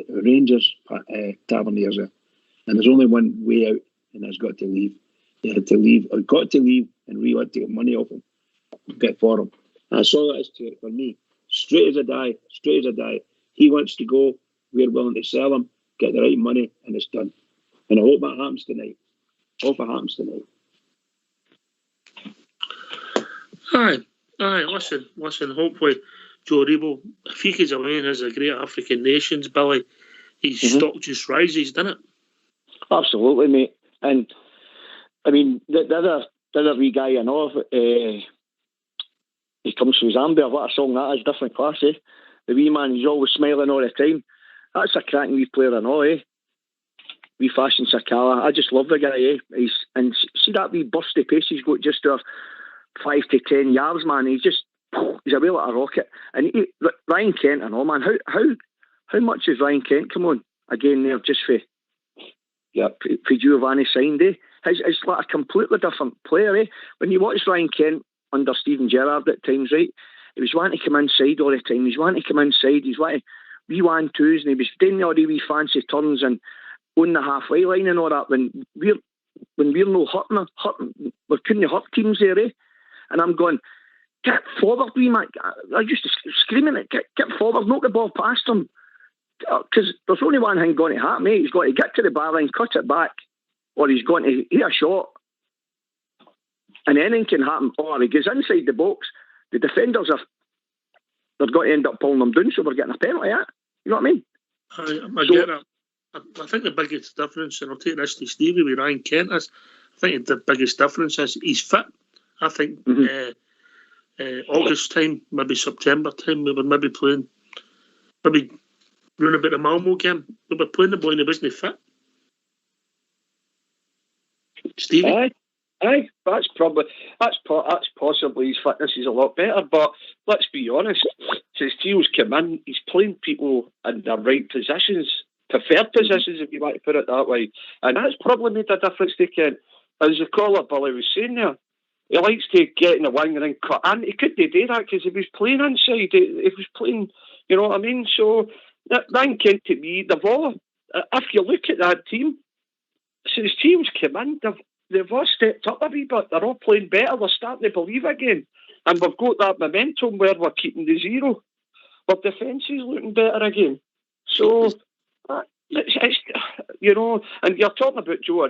Rangers Taverniers there, and there's only one way out, and he's got to leave. He had to leave, or got to leave, and we had to get money off him, get for him. And that's all that is to it for me. Straight as a die. He wants to go. We're willing to sell him, get the right money, and it's done. And I hope that happens tonight. Aye. Listen. Hopefully, Joe Rebo, if he goes away and has a great African nations, Billy, his stock just rises, doesn't it? Absolutely, mate. And I mean, the other wee guy I know, he comes from Zambia. What a song that is, different class, eh? The wee man, he's always smiling all the time. That's a cracking wee player I know, eh? Wee Fashion Sakala. I just love the guy, eh? And see that wee bursty pace he's got just off 5 to 10 yards, man. He's a wee like a rocket. And Ryan Kent, I know, man. How much is Ryan Kent come on again there just for Giovanni signed, eh? It's like a completely different player, eh? When you watch Ryan Kent under Steven Gerrard at times, right? He was wanting to come inside all the time. He's wanting to come inside. He's wanting wee 1-2s, and he was doing all the wee fancy turns and on the halfway line and all that. When we're no hurting, we couldn't hurt teams there, eh? And I'm going, get forward, wee man. I used to screaming it, get forward, knock the ball past him. Because there's only one thing going to happen, mate. He's got to get to the bar line, cut it back, or he's going to hit a shot. And anything can happen. Or he goes inside the box, the defenders they're going to end up pulling them down, so we're getting a penalty, eh? You know what I mean? I get that. I think the biggest difference, and I'll take this to Stevie with Ryan Kent, is I think the biggest difference is he's fit. I think August time, maybe September time, we were maybe playing, maybe running about the Malmo game. We were playing the boy and he wasn't fit. Stevie? Aye, that's possibly his fitness is a lot better, but let's be honest, since Teal's come in, he's playing people in the right positions, preferred positions if you want to put it that way, and that's probably made a difference to Kent. As the caller Billy was saying there, he likes to get in the wing and then cut, and he couldn't do that because he was playing inside, he was playing, you know what I mean? So Ryan Kent, to me, if you look at that team, since Teal's come in, they've all stepped up a wee bit. They're all playing better. They're starting to believe again. And we've got that momentum where we're keeping the zero. But defence is looking better again. So, it's you know, and you're talking about Joe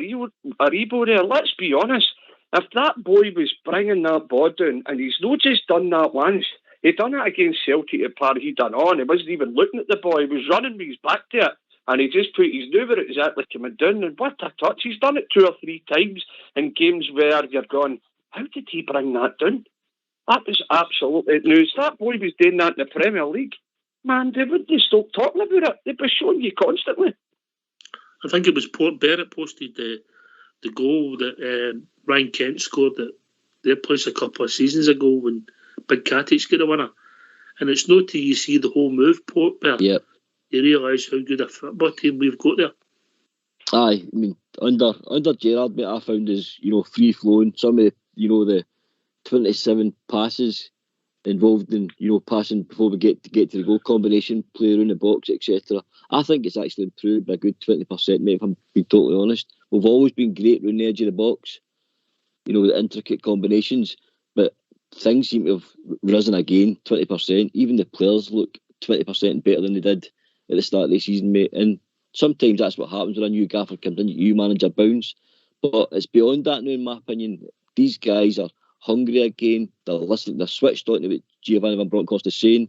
Aribo there. Let's be honest. If that boy was bringing that ball down, and he's not just done that once, he done it against Celtic at Parry, he done on. He wasn't even looking at the ball. He was running with his back to it. and he just put his new exactly coming down, and what a touch. He's done it 2 or 3 times in games where you're going, how did he bring that down? That was absolutely news. That boy was doing that in the Premier League. Man, they wouldn't stop talking about it. They'd be showing you constantly. I think it was Port Barrett posted the goal that Ryan Kent scored at their place a couple of seasons ago when Big Katic got the winner. And it's not till you see the whole move, Port Barrett, you realise how good a football team we've got there. Aye, I mean, under Gerrard, mate, I found is, free flowing. Some of the 27 passes involved in, passing before we get to the goal, combination, play around the box, etc. I think it's actually improved by a good 20%, mate, if I'm being totally honest. We've always been great around the edge of the box, with intricate combinations, but things seem to have risen again, 20%. Even the players look 20% better than they did at the start of the season, mate. And sometimes that's what happens when a new gaffer comes in, you manage a bounce. But it's beyond that now, in my opinion. These guys are hungry again. They're listening. They're switched on to what Giovanni Van Bronckhorst is saying,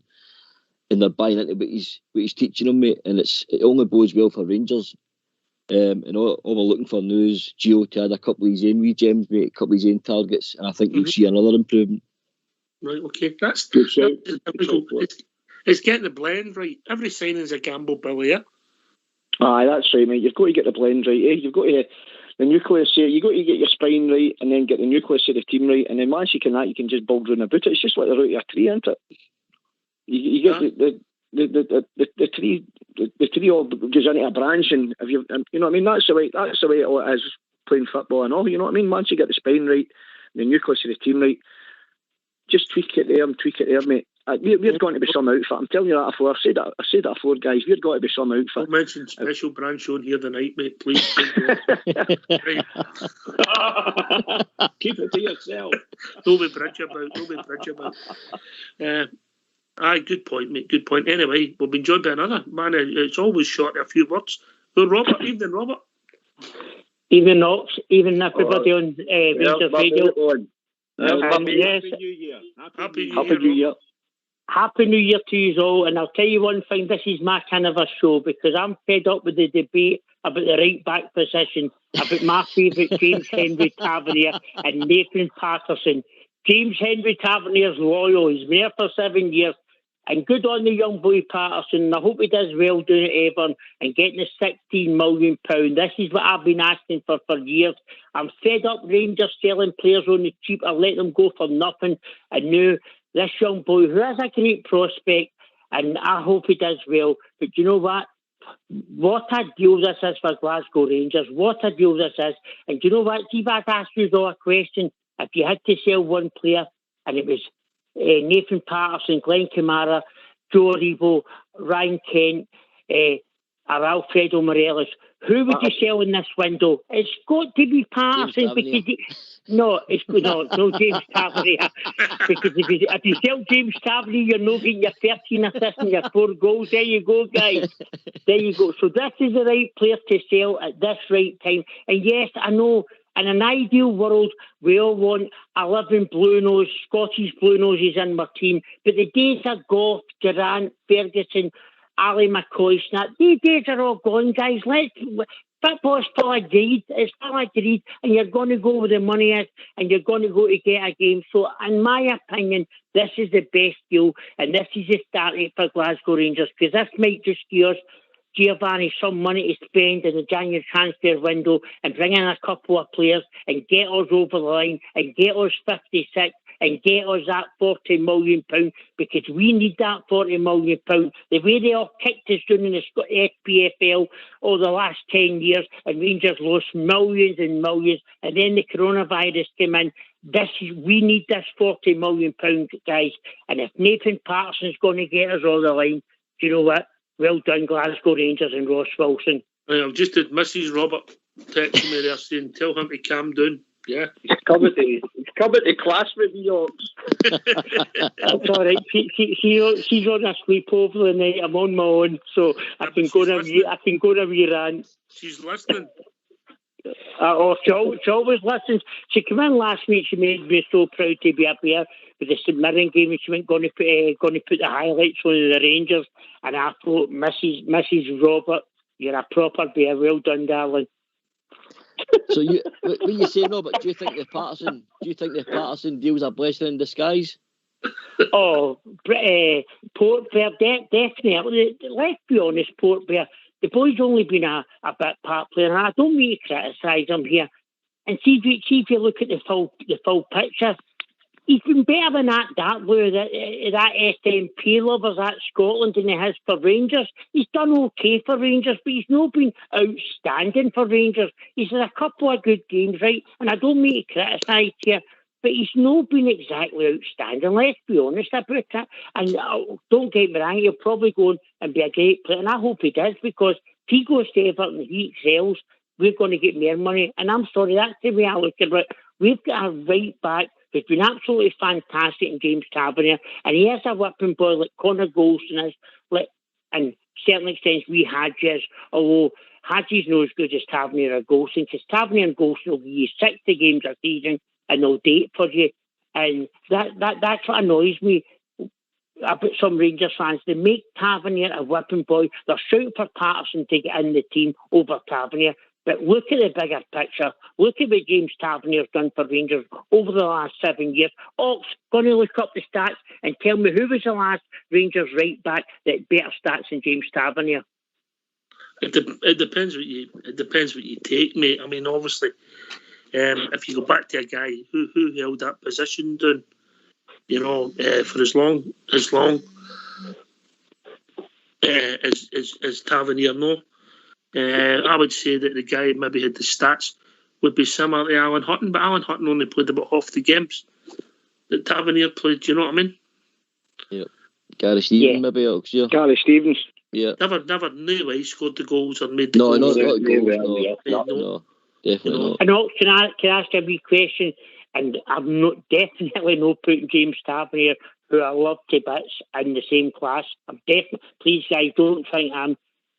and they're buying into what he's teaching them, mate. And it only bodes well for Rangers. And all we're looking for now is Gio to add a couple of his own wee gems, mate, a couple of his own targets, and I think you'll see another improvement. Right, okay, that's good. It's getting the blend right. Every signing's a gamble, Billy. Yeah? Aye, that's right, mate. You've got to get the blend right. You've got to the nucleus here. You've got to get your spine right, and then get the nucleus of the team right, and then once you can that, you can just build around about it. It's just like the root of a tree, isn't it? You get the tree all goes into a branch, and if you know what I mean, that's the way it is playing football and all. You know what I mean? Once you get the spine right, the nucleus of the team right, just tweak it there, mate. We're going to be some outfit. I'm telling you that before. I said that before, guys. We're going to be some outfit. Don't mention special branch on here tonight, mate. Please. Keep it to yourself. Don't be bridge about. Aye, good point, mate. Good point. Anyway, we'll be joined by another man. It's always short a few words. So, Robert. Evening, Robert. Evening, Ox. Evening, everybody on Rangers Radio. Happy New Year. Happy New Year. Happy New Year to you all, and I'll tell you one thing, this is my kind of a show because I'm fed up with the debate about the right back position, about my favourite James Henry Tavernier and Nathan Patterson. James Henry Tavernier's loyal, he's been here for 7 years, and good on the young boy Patterson, and I hope he does well doing it Avon and getting the £16 million. This is what I've been asking for years. I'm fed up Rangers selling players on the cheap. I let them go for nothing, and now this young boy, who has a great prospect, and I hope he does well. But you know what? What a deal this is for Glasgow Rangers. What a deal this is. And you know what? See if I'd ask you all a question. If you had to sell one player, and it was Nathan Patterson, Glenn Kamara, Joe Aribo, Ryan Kent, or Alfredo Morelos, who would you sell in this window? It's got to be Patterson because no James Tavernier. Because if you sell James Tavernier, you're not getting your 13 assists and your 4 goals. There you go, guys. There you go. So this is the right player to sell at this right time. And yes, I know in an ideal world, we all want 11 Blue Nose, Scottish Blue Noses in my team. But the days of Goff, Durant, Ferguson, Ali McCoy, these days are all gone, guys. Football's still agreed. It's still agreed, and you're going to go where the money is, and you're going to go to get a game. So, in my opinion, this is the best deal, and this is the start for Glasgow Rangers, because this might just give us Giovanni some money to spend in the January transfer window and bring in a couple of players and get us over the line and get us 56 and get us that £40 million, because we need that £40 million. The way they all kicked us down in the SPFL over the last 10 years, and Rangers lost millions and millions, and then the coronavirus came in. We need this £40 million, guys. And if Nathan Patterson's going to get us over the line, do you know what? Well done, Glasgow Rangers and Ross Wilson. I've just had Mrs. Robert texting me there saying, tell him to calm down. Yeah. He's coming to class with me, Ox. That's all right. She's on a sleepover the night. I'm on my own, so I can go to a wee rant. She's listening. She always listens. She came in last week. She made me so proud to be up here with the St Mirren game, and she went going to put the highlights on the Rangers. And I thought, Mrs. Robert, You're a proper bear. Well done, darling. So what you say, no? But do you think the Patterson deal's a blessing in disguise? Oh, Port Bear, definitely. Let's be honest, Port Bear. The boy's only been a bit part player, and I don't mean to criticise him here. And see if you look at the full picture, he's been better than that Blue, that SNP lovers at Scotland than he has for Rangers. He's done okay for Rangers, but he's not been outstanding for Rangers. He's had a couple of good games, right? And I don't mean to criticise here, but he's not been exactly outstanding. Let's be honest about it. And don't get me wrong, he'll probably go and be a great player. And I hope he does, because if he goes to Everton and he excels, we're going to get more money. And I'm sorry, that's the way I look at it. We've got a right back who's been absolutely fantastic in James Tavernier, and he has a whipping boy like Connor Golston is, and certain extent we Hadges, although Hadges not as good as Tavernier or Golston, because Tavernier and Golston will give you 60 games a season and they'll date for you. And that's what annoys me about some Rangers fans. They make Tavernier a whipping boy. They're shouting for Patterson to get in the team over Tavernier. But look at the bigger picture. Look at what James Tavernier's done for Rangers over the last 7 years. Ox, going to look up the stats and tell me who was the last Rangers right back that had better stats than James Tavernier. It depends what you take, mate. I mean, obviously, if you go back to a guy who held that position down, for as long as Tavernier, no. I would say that the guy maybe had the stats would be similar to Alan Hutton, but Alan Hutton only played about half the games that Tavernier played. Do you know what I mean? Yeah. Gary Stevens, maybe, Ox, yeah. Gary Stevens. Yeah. Never, no way scored the goals or made the goals. No, definitely not. And Ox, can I ask a wee question? And I'm definitely not putting James Tavernier, who I love to bits, in the same class. I'm definitely, please guys, don't think I'm.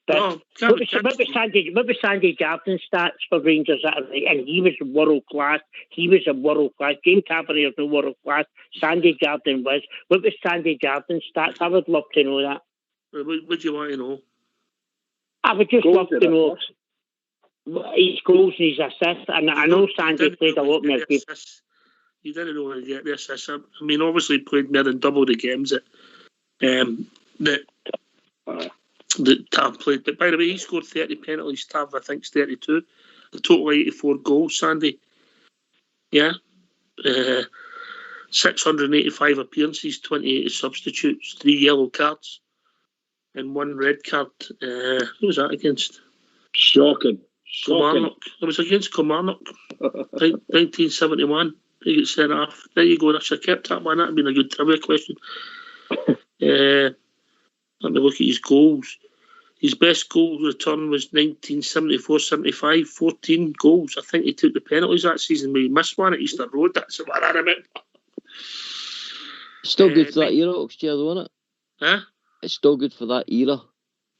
But what was Sandy Jardin's stats for Rangers? And he was world class. James Tavernier's no world class. Sandy Jardin was. What was Sandy Jardin's stats? I would love to know that. What do you want to know? I would just love to know his goals and his assists. And I know Sandy played a lot more games. You didn't know when you get the assists. I mean, obviously played more than double the games that Tav played. But by the way, he scored 30 penalties. Tav, I think, is 32. A total 84 goals, Sandy. Yeah. 685 appearances, 28 as substitutes, 3 yellow cards, and 1 red card. Who was that against? Shocking. Kilmarnock. It was against Kilmarnock. 1971. He got sent off. There you go. I should have kept that one. That would have been a good trivia question. Let me look at his goals. His best goal return was 1974-75, 14 goals. I think he took the penalties that season, but he missed one at Easter Road. That's what I remember. Still good for that era, Oxchair, though, isn't it? Huh? It's still good for that era.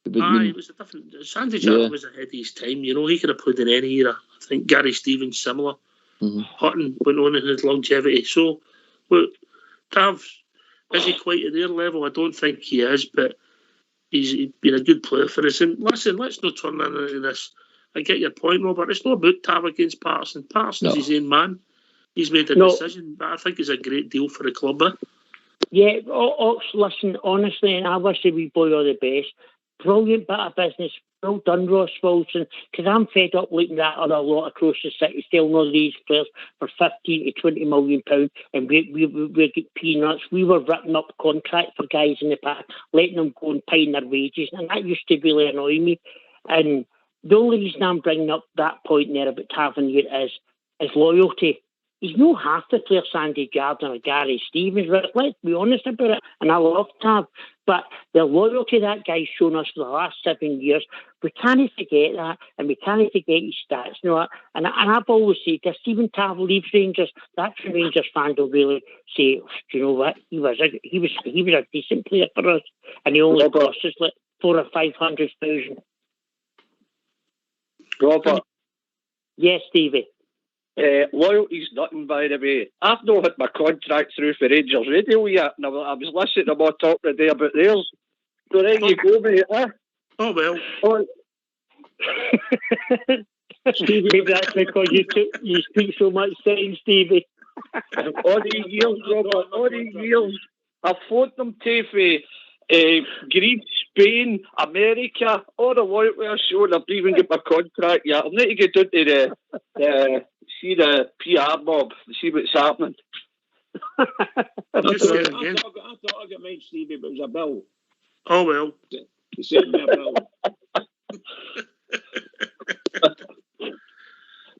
It was a different. Sandy Jardin was ahead of his time. He could have played in any era. I think Gary Stevens similar. Mm-hmm. Hutton went on in his longevity. So, look, Tav, is he quite at their level? I don't think he is, but he's been a good player for us. And listen, let's not turn into this. I get your point, Robert. It's not about Tav against Patterson. Patterson's his own man. He's made a decision, but I think it's a great deal for the club. Yeah, Ox, listen, honestly, and I wish the wee boy all the best. Brilliant bit of business. Well done, Ross Wilson, because I'm fed up looking at other lot across the city selling all these players for 15 to 20 million pounds, and we get peanuts. We were ripping up contracts for guys in the past, letting them go and paying their wages, and that used to really annoy me. And the only reason I'm bringing up that point there about Tavernier is loyalty. He's no half the player Sandy Jardin or Gary Stevens. Let's be honest about it. And I love Tav. But the loyalty that guy's shown us for the last 7 years, we can't forget that, and we can't forget his stats. And I've always said, if Stephen Tav leaves Rangers, that's when Rangers fans will really say, do you know what? He was a decent player for us, and he only cost us like 400,000 or 500,000. Robert. Yes, Stevie. Loyalty's nothing, by the way. I've not had my contract through for Rangers Radio yet, and I was listening to them all talk today about theirs. So there you go, mate. Oh, well. Maybe that's because you speak so much sense, Stevie. All these years, Robert, all these years, I've phoned them to Greece, Spain, America, all the loyalty I showed. I've even got my contract yet. I need to get down to see the PR mob, see what's happening. I thought I got mine, Stevie, but it was a bill. Oh, well. He sent me a bill.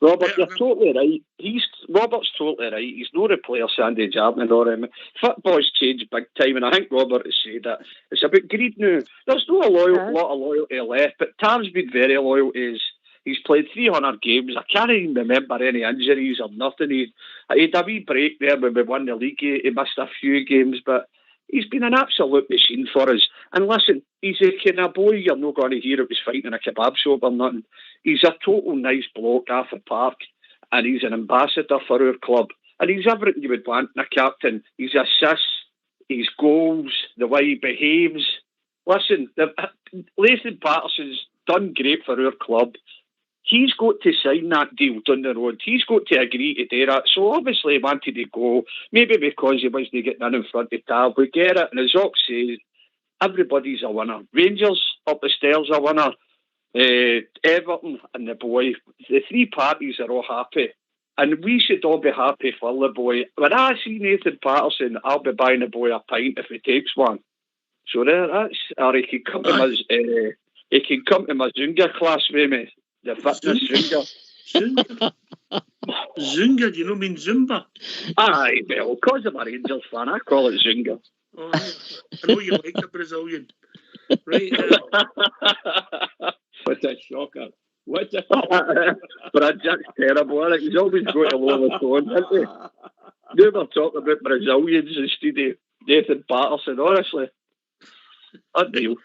Robert, you're totally right. Robert's totally right. He's no replacer Sandy Chapman or him. Football's changed big time, and I think Robert has said that. It's about greed now. There's no lot of loyalty left, but Tam's been very loyal to he's played 300 games. I can't even remember any injuries or nothing. He had a wee break there when we won the league. He missed a few games, but he's been an absolute machine for us. And listen, he's a kind of boy you're not going to hear it was fighting in a kebab shop or nothing. He's a total nice bloke off the park, and he's an ambassador for our club. And he's everything you would want in a captain. His assists, his goals, the way he behaves. Listen, Nathan Patterson's done great for our club. He's got to sign that deal down the road. He's got to agree to do that. So obviously he wanted to go, maybe because he wasn't getting in front of Tab. We get it. And as Ox says, everybody's a winner. Rangers up the stairs are a winner. Everton and the boy, the three parties are all happy. And we should all be happy for the boy. When I see Nathan Patterson, I'll be buying the boy a pint if he takes one. So that's, or he can come to my Zunga class with me. The fitness Zunga. Zunga, do you know mean Zumba? Aye, well, because I'm a Rangers fan, I call it Zunga. Oh, I know you like the Brazilian. Right. What a shocker. But Jack's terrible, isn't it? He's always got to lower the tone, isn't he? Never talk about Brazilians instead of Nathan Patterson, honestly. Unreal.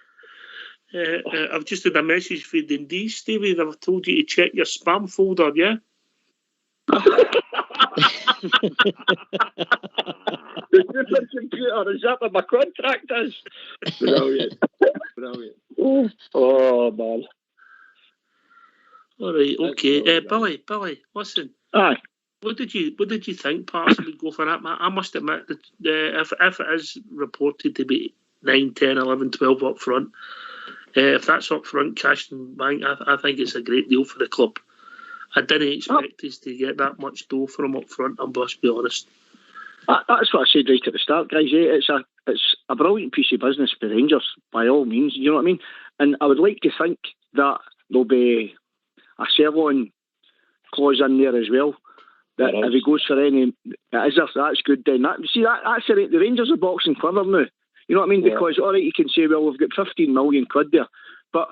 I've just had a message for Dundee, Stevie. They've told you to check your spam folder, yeah? The supercomputer, is that what my contract is? Brilliant. Oh, man. All right, okay. Billy, listen. Aye. What did you think Patterson would go for that? I must admit that if it is reported to be 9, 10, 11, 12 up front, if that's up front, cash and bank, I think it's a great deal for the club. I didn't expect us to get that much dough from up front, I must be honest. That's what I said right at the start, guys. Yeah, it's a brilliant piece of business for Rangers, by all means, you know what I mean? And I would like to think that there'll be a sell-on clause in there as well. That if he goes for any, that's good then. That's the Rangers are boxing clever now. You know what I mean? Because, all right, you can say, well, we've got 15 million quid there. But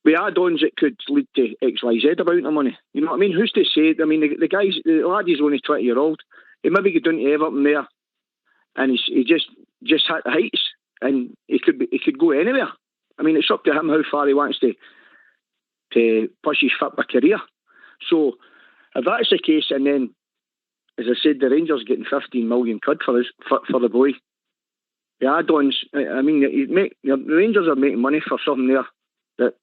with add-ons, it could lead to XYZ amount of money. You know what I mean? Who's to say? I mean, the lad is only 20-year-old. He maybe get down to Everton there, and he just hit the heights, and he could go anywhere. I mean, it's up to him how far he wants to push his football career. So, if that's the case, and then, as I said, the Rangers getting 15 million quid for the boy. The add-ons, I mean, the Rangers are making money for something there that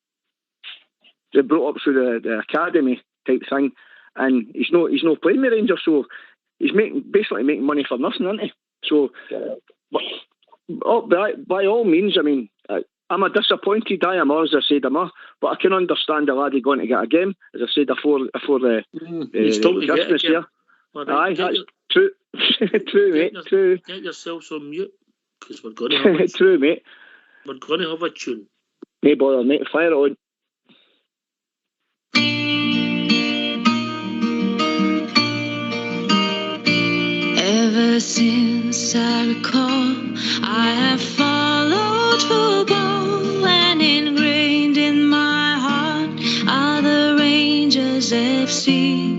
they brought up through the academy type thing, and he's not playing the Rangers, so he's basically making money for nothing, isn't he? So, by all means, I mean, I'm a disappointed I am, as I said, but I can understand the laddie going to get a game, as I said before the Christmas here. Aye, that's true. True, mate. True. Get yourselves on mute, because we're going to have true, mate. We're going to have a tune. No bother, mate. Fire on. Ever since I recall, I have followed football, and ingrained in my heart are the Rangers FC.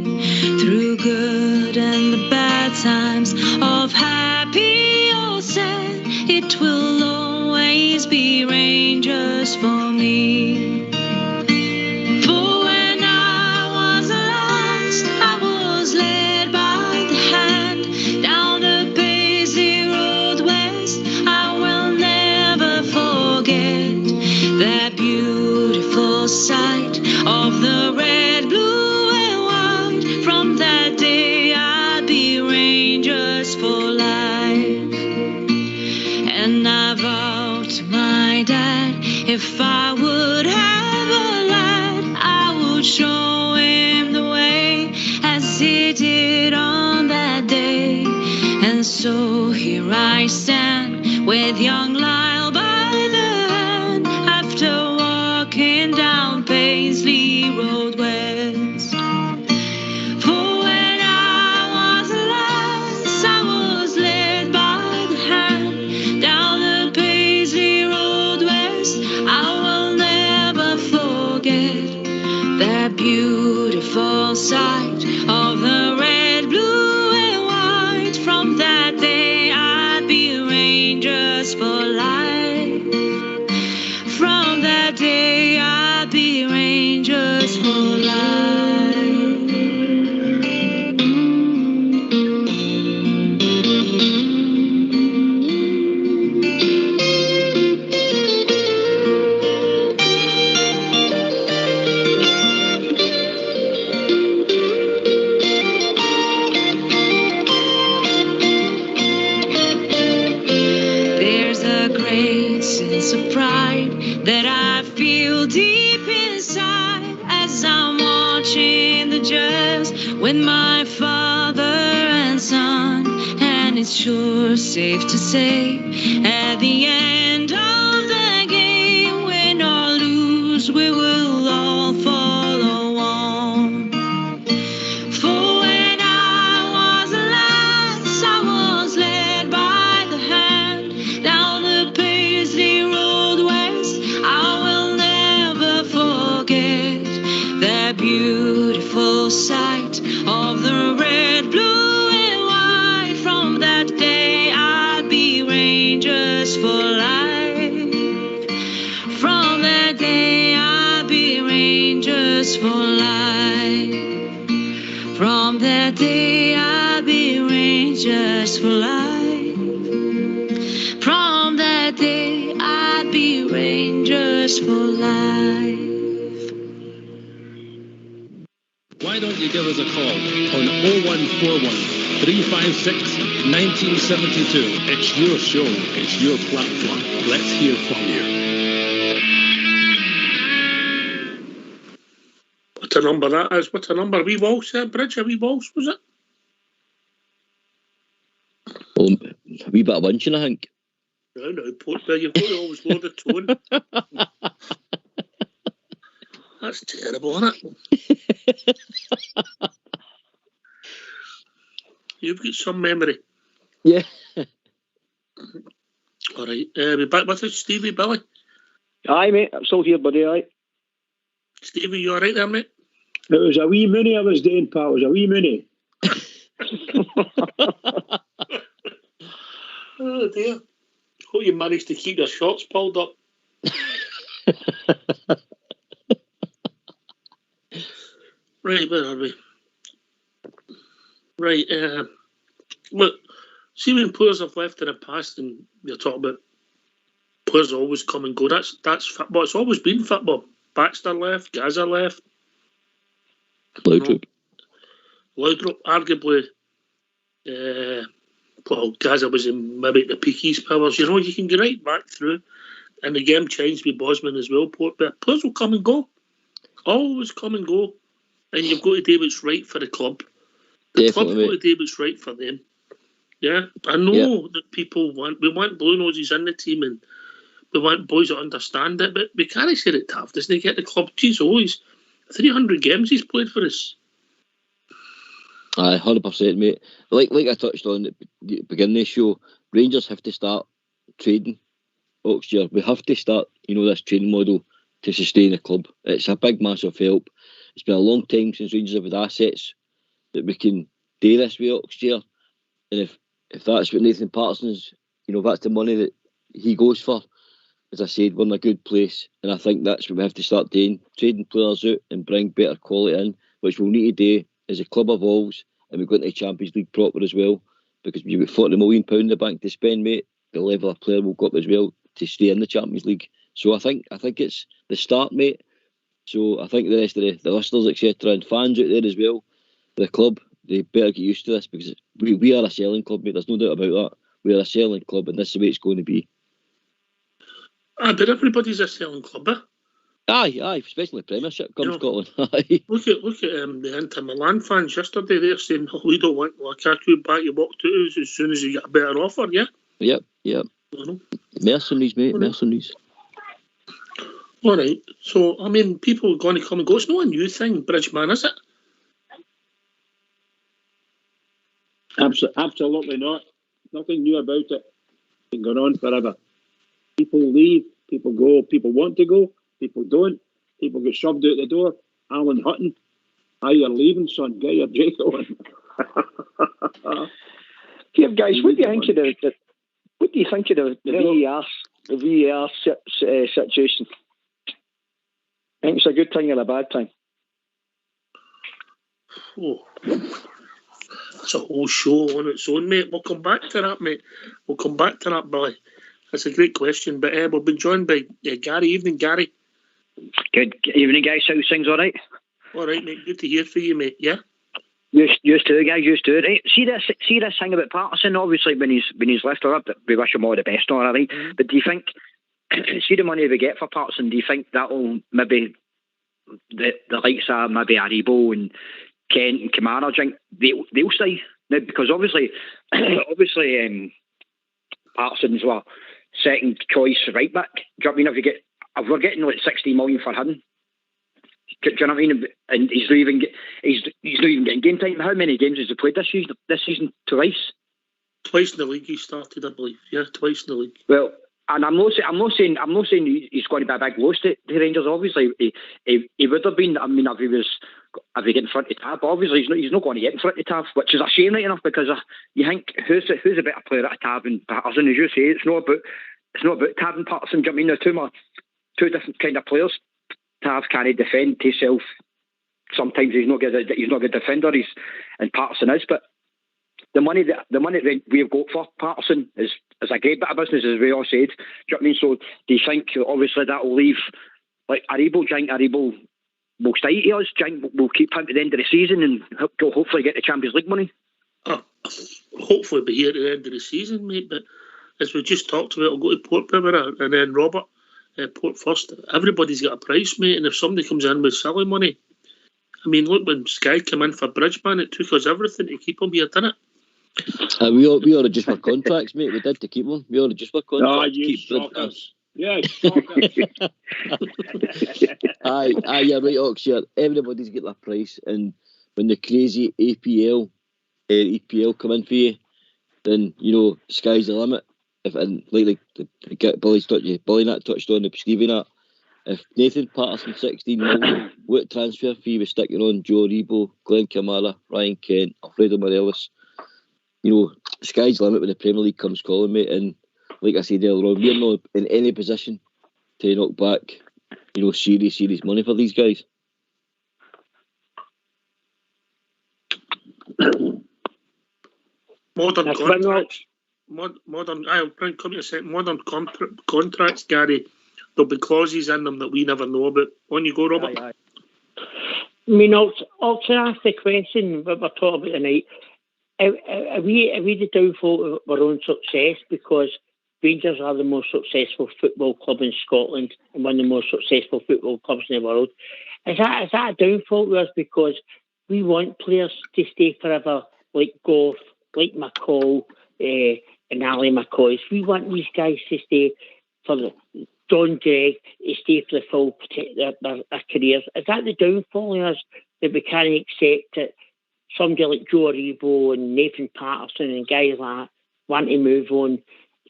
Through good and the bad times, of happy or sad, it will always be Rangers for me. For when I was lost, I was led by the hand down the Paisley Road West. I will never forget that beautiful sight of the red, blue and white. From that day I'd be Rangers for life. And I vowed to my dad, if I would have a lad, I would show him the way, as he did on that day. And so here I stand with young Lyle by the hand, after walking down Paisley Road West. For when I was a lass, I was led by the hand down the Paisley Road West. I will never forget that beautiful sight of the red, blue and white. From that day I'd be Rangers for life. From that day I'd be Rangers for life. There's a great sense of pride that I feel deep inside as I'm watching the jazz with my father and son. And it's sure safe to say, at the end of the game, win or lose, we will all follow on. For when I was a lass, I was led by the hand down the Paisley Road West. I will never forget that beautiful sight of the red, blue and white. From that day I'd be Rangers for life. From that day I'd be Rangers for life. From that day I'd be Rangers for life. From that day I'd be Rangers for life. Why don't you give us a call on 0141 356 1972? It's your show, it's your platform. Let's hear from you. What a number that is. What a number. A wee waltz there, Bridge. A wee waltz, was it? Well, a wee bit of luncheon, I think. No, Portbear, you've got to always lower the tone. That's terrible, isn't it? You've got some memory. Yeah. All right. We're back with us, Stevie, Billy. Aye, mate, I'm still here, buddy, aye. Stevie, you all right there, mate? It was a wee mooney I was doing, pal. It was a wee mooney. Oh, dear. Hope you managed to keep your shorts pulled up. Right, where are we? Right, look, see when players have left in the past and you're talking about players always come and go, that's football. It's always been football. Baxter left, Gaza left. Laudrup, arguably, well, Gaza was in maybe the peak of his powers. You know, you can get right back through. And the game changed with Bosman as well. But players will come and go. Always come and go. And you've got to do what's right for the club. The club's got to do what's right for them. Yeah, I know that we want blue noses in the team and we want boys that understand it, but we can't say it tough. Doesn't he get the club? Geez, always 300 games he's played for us. Aye, 100%, mate. Like I touched on at the beginning of the show, Rangers have to start trading Oxford. We have to start, this training model to sustain the club. It's a big, massive help. It's been a long time since Rangers have had assets that we can do this with Oxford. And if that's what Nathan Patterson's, if that's the money that he goes for, as I said, we're in a good place. And I think that's what we have to start doing, trading players out and bring better quality in, which we'll need to do as the club evolves and we go into the Champions League proper as well, because we've got £40 million in the bank to spend, mate. The level of player will go up as well to stay in the Champions League. So I think it's the start, mate. So I think the rest of the listeners, etc., and fans out there as well, the club, they better get used to this, because we are a selling club, mate. There's no doubt about that. We are a selling club, and this is the way it's going to be. But everybody's a selling club, eh? Aye, especially the Premiership come Scotland. Look at the Inter Milan fans yesterday. They're saying, we don't want Lukaku back. You walked out as soon as you get a better offer, yeah? Yep. Mercenaries, mate, mercenaries. All right. So, I mean, people are going to come and go. It's not a new thing, Bridgeman, is it? Absolutely not. Nothing new about it. It's been going on forever. People leave, people go, people want to go, people don't, people get shoved out the door. Alan Hutton, you're leaving, son, get your Jake on. Here, guys, what do you think of the VAR situation? I think it's a good thing or a bad thing? Oh, that's a whole show on its own, mate. We'll come back to that, mate. We'll come back to that, Billy. That's a great question. But we've been joined by Gary. Evening, Gary. Good evening, guys. How's things? All right? All right, mate. Good to hear from you, mate. Yeah? Used to, guys. Used to. Right? See this thing about Patterson, obviously, when he's left her up, we wish him all the best, all right? Mm-hmm. But do you think, see the money we get for Patterson, do you think that'll maybe, the likes of maybe Aribo and Kent and Kamara, do you think they'll stay? Now, because obviously, Patterson's what, second choice right back. Do you know what I mean? If we're getting like 60 million for him, do you know what I mean? And he's not even getting game time. How many games has he played this season? Twice. Twice in the league he started, I believe. Yeah, twice in the league. Well, and I'm not saying he's going to be a big loss to Rangers. Obviously, he would have been. I mean, if he get in front of Tab, obviously he's not going to get in front of Tab, which is a shame, right enough, because you think who's a better player at Tab and Patterson? As you say, it's not about Tab and Patterson. Do you know what I mean? They're two different kind of players. Tav can't defend himself. Sometimes he's not good defender. And Patterson is, but the money that we've got for Patterson is a great bit of business, as we all said. Do you know what I mean? So do you think obviously that will leave like Aribo? Do you think Aribo will stay to us? Do you think we'll keep him to the end of the season and hopefully get the Champions League money? Hopefully be here at the end of the season, mate. But as we just talked about, I'll go to Port Primera and then Robert. Port first. Everybody's got a price, mate, and if somebody comes in with silly money, I mean, look, when Sky came in for Bridgeman, it took us everything to keep him here, didn't it? We ought to just for contracts, mate. We did to keep them. We ought to just for contracts. You suckers. Yeah, Aye, you're right, Oxford. Everybody's got their price, and when the crazy EPL come in for you, then sky's the limit. If and like Billy touched on it, Stevie that. If Nathan Patterson 16 million, what transfer fee was sticking on Joe Aribo, Glenn Kamara, Ryan Kent, Alfredo Morelos? Sky's the limit when the Premier League comes calling, mate. And like I said earlier on, we're not in any position to knock back, serious money for these guys. Modern contracts. I'll come to a second. Modern contracts, Gary. There'll be clauses in them that we never know about. On you go, Robert. Aye. I mean, I'll ask the question that we're talking about tonight. Are we the downfall of our own success? Because Rangers are the most successful football club in Scotland and one of the most successful football clubs in the world. Is that a downfall to us because we want players to stay forever, like Goff, like McCall, and Ali McCoy? We want these guys to stay for John Gregg to stay for the full, protect their careers. Is that the downfall of us, that we can't accept that somebody like Joe Aribo and Nathan Patterson and guys like that want to move on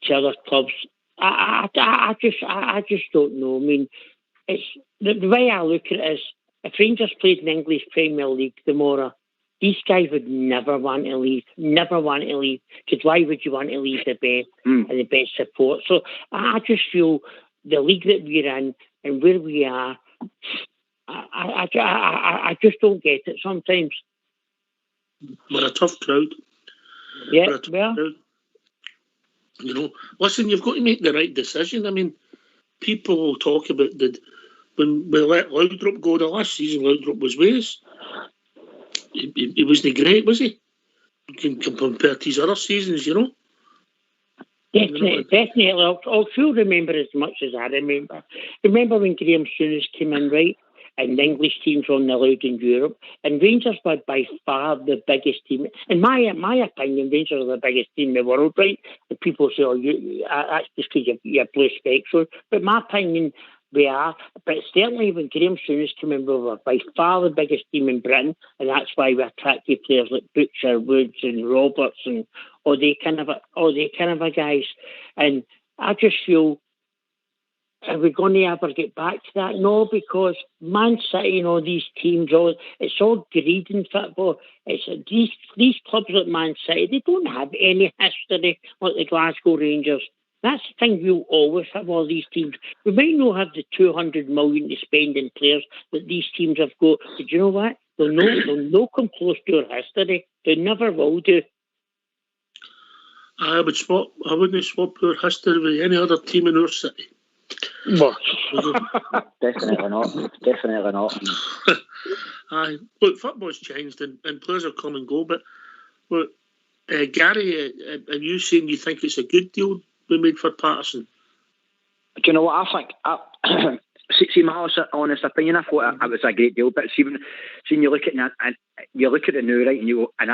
to other clubs? I just don't know. I mean, it's the way I look at it is, if Rangers played in the English Premier League tomorrow, these guys would never want to leave. Because why would you want to leave the best and the best support? So I just feel the league that we're in and where we are, I just don't get it sometimes. We're a tough crowd. Yeah, well. Listen, you've got to make the right decision. I mean, people will talk about when we let Laudrup go the last season, Laudrup was ways. He wasn't great, was he? You can compare to his other seasons, you know. Definitely. I'll still remember as much as I remember. Remember when Graham Souness came in, right? And the English teams were only allowed in Europe. And Rangers were by far the biggest team. In my opinion, Rangers are the biggest team in the world, right? And people say, that's just because you have blue specs on. But in my opinion, we are. But certainly when Graham Souness came in, we were by far the biggest team in Britain. And that's why we attracted players like Butcher, Woods and Roberts and all the kind of guys. And I just feel, are we going to ever get back to that? No, because Man City and all these teams, it's all greed in football. It's these clubs like Man City, they don't have any history like the Glasgow Rangers. That's the thing, we'll always have all these teams. We might not have the 200 million to spend in players that these teams have got, but you know what? They'll no come close to our history. They never will do. I wouldn't swap our history with any other team in our city. Well, Definitely not. Aye, look, football's changed and players have come and go, but look, Gary, are you saying you think it's a good deal we made for Patterson? Do you know what I think? See, my honest opinion, I thought it was a great deal. But see, when you look at it, and you look at it now, right, and you go, and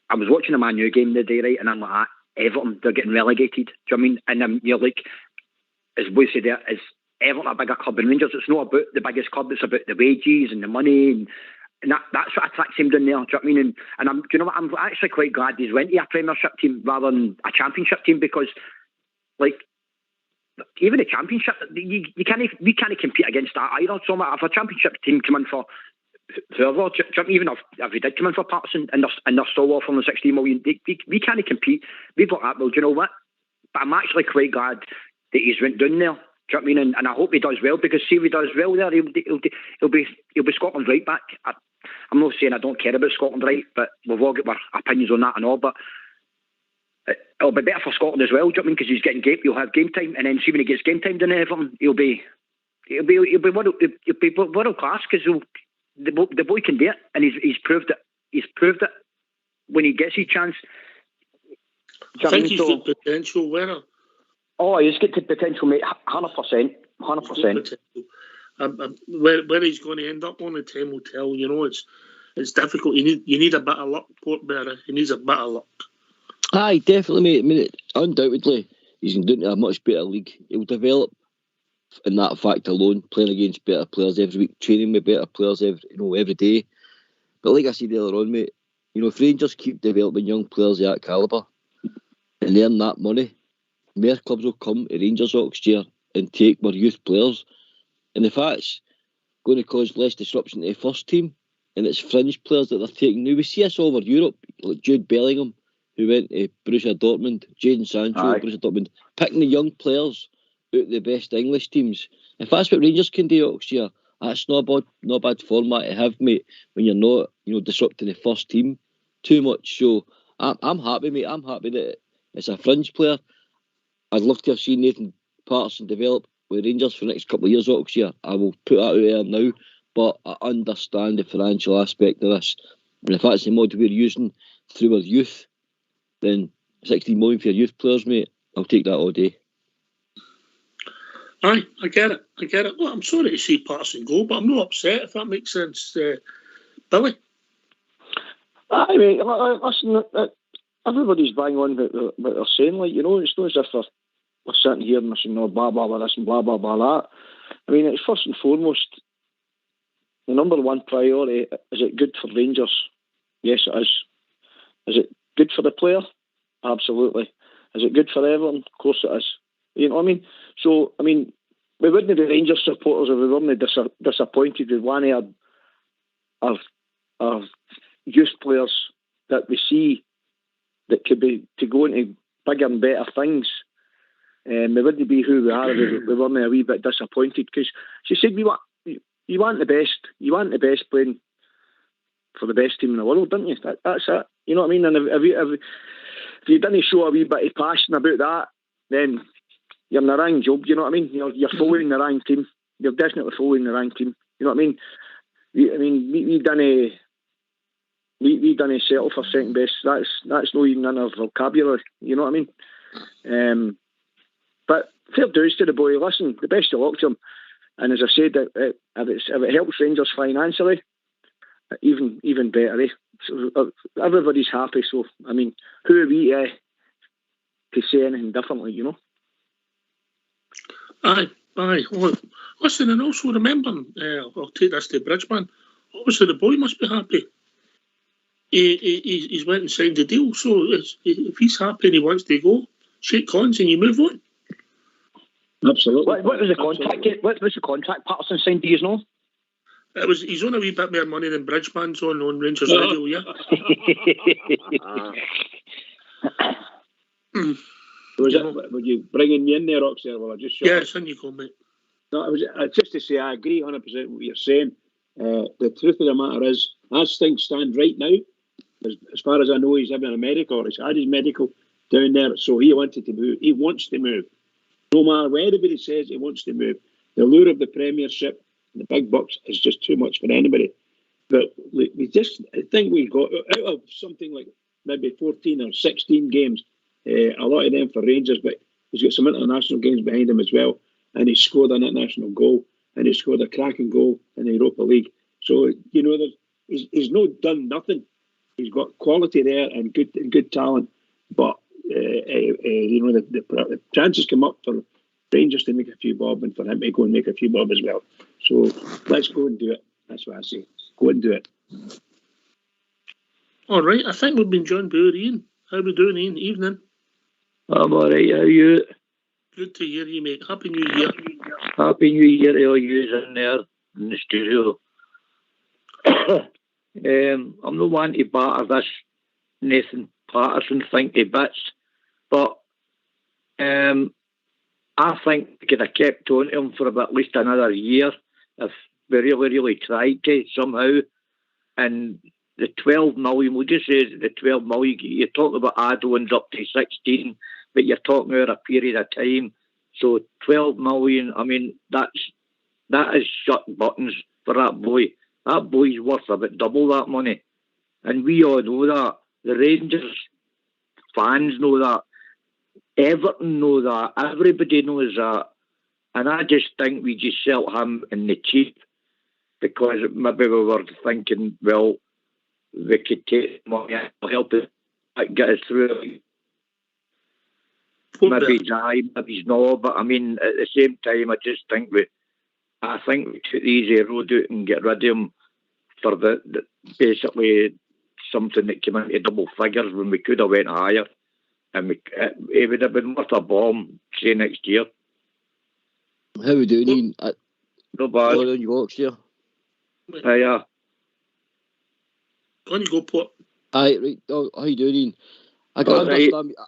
I was watching a Man U game the day, right, and I'm like, Everton, they're getting relegated. Do you know what I mean? And then you're like, as we say there, is Everton a bigger club than Rangers? It's not about the biggest club. It's about the wages and the money, and that's what attracts him down there. Do you know what I mean? And do you know what? I'm actually quite glad he's went to a Premiership team rather than a Championship team, because, like, even the Championship, we can't compete against that either. So if a Championship team come in for whoever, even if we did come in for Patterson and they're still offering 16 million, we can't compete. We've got that. Well, do you know what? But I'm actually quite glad that he's went down there. Do you know what I mean? And I hope he does well, because see if he does well there, he'll be Scotland's right back. I'm not saying I don't care about Scotland right, but we've all got our opinions on that and all. But it'll be better for Scotland as well. Do you know what I mean? Because he'll have game time, and then see when he gets game time down in Everton, he'll be world class, because the boy can do it, and he's proved it. He's proved it when he gets his chance. I think he's got potential, winner. Oh, he's got the potential, mate. 100%. Where he's going to end up on the time will tell. You know, it's difficult. You need a bit of luck, Portbearer. He needs a bit of luck. Aye, definitely, mate. I mean, undoubtedly, he's going to a much better league. He'll develop in that fact alone, playing against better players every week, training with better players every day. But like I said earlier on, mate, if Rangers keep developing young players of that calibre and earn that money, more clubs will come to Rangers next year and take more youth players. And if that's going to cause less disruption to the first team, and it's fringe players that they're taking now, we see this all over Europe, like Jude Bellingham, who went to Borussia Dortmund, Jadon Sancho, Borussia Dortmund, picking the young players out of the best English teams. If that's what Rangers can do next year, that's not a bad format to have, mate, when you're not, disrupting the first team too much. So I'm happy, mate. I'm happy that it's a fringe player. I'd love to have seen Nathan Patterson develop with Rangers for the next couple of years next year. I will put that out there now, but I understand the financial aspect of this. And if that's the model we're using through our youth, then 16 million for your youth players, mate, I'll take that all day. Aye, I get it. Look, I'm sorry to see Patterson go, but I'm not upset, if that makes sense. Billy? Aye, mate, listen, everybody's bang on what they're saying. Like, it's not as if we're sitting here and saying, no, blah, blah, blah, this and blah, blah, blah, that. I mean, it's first and foremost, the number one priority, is it good for Rangers? Yes, it is. Is it good for the player? Absolutely. Is it good for everyone? Of course it is. You know what I mean? So, I mean, we wouldn't be Rangers supporters if we weren't disappointed with one of our youth players that we see that could be to go into bigger and better things. We wouldn't be who we are if we weren't a wee bit disappointed, because she said you want the best. You want the best playing for the best team in the world, don't you? That's it. You know what I mean? And if you didn't show a wee bit of passion about that, then you're in the wrong job. You know what I mean? You're following the wrong team. You're definitely following the rank team. You know what I mean? We done settle for second best. That's not even in our vocabulary. You know what I mean? But fair dues to the boy. Listen, the best of luck to him. And as I said, if it helps Rangers financially, even better. So, everybody's happy. So I mean, who are we to say anything differently? You know. Aye. Well, listen, and also remember, I'll take this to Bridgeman. Obviously, the boy must be happy. He's went and signed the deal. So if he's happy and he wants to go, shake hands and you move on. Absolutely. What was the contract? What was the contract Patterson signed? Do you know? He's on a wee bit more money than Bridgeman's on Rangers Radio, yeah. Were you bringing me in there, Roxy? Well, I just yes, in you go, mate. No, I was just to say I agree 100% with what you're saying. The truth of the matter is, as things stand right now, as far as I know, he's having a medical, or he's had his medical down there, so he wanted to move. He wants to move. No matter what anybody says, he wants to move. The lure of the Premiership and the big bucks is just too much for anybody. But I think we got out of something like maybe 14 or 16 games, a lot of them for Rangers, but he's got some international games behind him as well, and he scored an international goal, and he scored a cracking goal in the Europa League. So, you know, he's not done nothing. He's got quality there and good talent, but you know, the chances come up for Rangers to make a few bob and for him to go and make a few bob as well. So let's go and do it. That's what I say. Go and do it. All right, I think we've been joined by Ian. How we doing, Ian? Evening. I'm all right. How are you? Good to hear you, mate. Happy New Year. Happy New Year to all you in there in the studio. I'm not one to batter this Nathan Patterson thing to bits, but I think we could have kept on to him for about at least another year if we really tried to somehow. And the 12 million, we'll just say the 12 million, you're talking about add-ons up to 16, but you're talking over a period of time. So 12 million, I mean, that is shut buttons for that boy. That boy's worth about double that money. And we all know that. The Rangers fans know that. Everton know that. Everybody knows that. And I just think we just sell him in the cheap because maybe we were thinking, well, we could take money and help it get us through. Maybe he's high, maybe he's not. But I mean, at the same time, I just think we took the easy road out and get rid of him for the basically something that came into double figures when we could have went higher, and it would have been worth a bomb, say, next year. How are we doing, Ian? Not bad. On Yorkshire. Yeah. On you go, Port. Aye, right. Oh, how you doing, Ian? I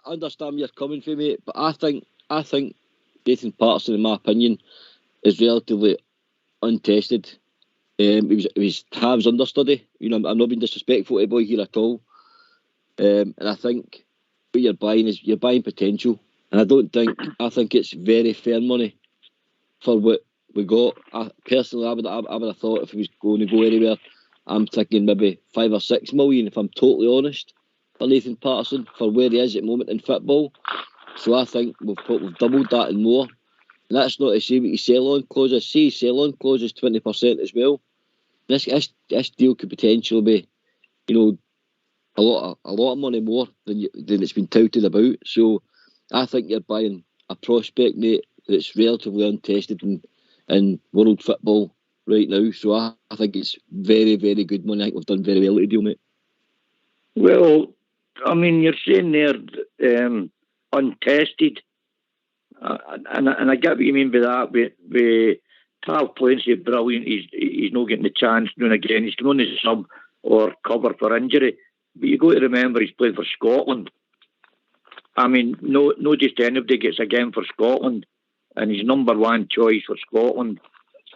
understand where you're coming from, mate, but I think Nathan Patterson, in my opinion, is relatively untested. He was halves understudy. You know, I'm not being disrespectful to the boy here at all. And I think what you're buying potential. And I think it's very fair money for what we got. I would have thought if he was going to go anywhere, I'm thinking maybe 5 or 6 million, if I'm totally honest, for Nathan Patterson, for where he is at the moment in football. So I think we've doubled that and more. And that's not to say what his sell-on clause is. See, his sell-on clause is 20% as well. This deal could potentially be, you know, a lot of money more than it's been touted about. So I think you're buying a prospect, mate, that's relatively untested in world football right now. So I think it's very, very good money. I think we've done very well to deal, mate. Well, I mean, you're saying there untested, and I get what you mean by that. With Tav playing so brilliant, he's not getting the chance now and again. He's going on as sub or cover for injury. But you've got to remember he's playing for Scotland. I mean, no just anybody gets a game for Scotland, and he's number one choice for Scotland.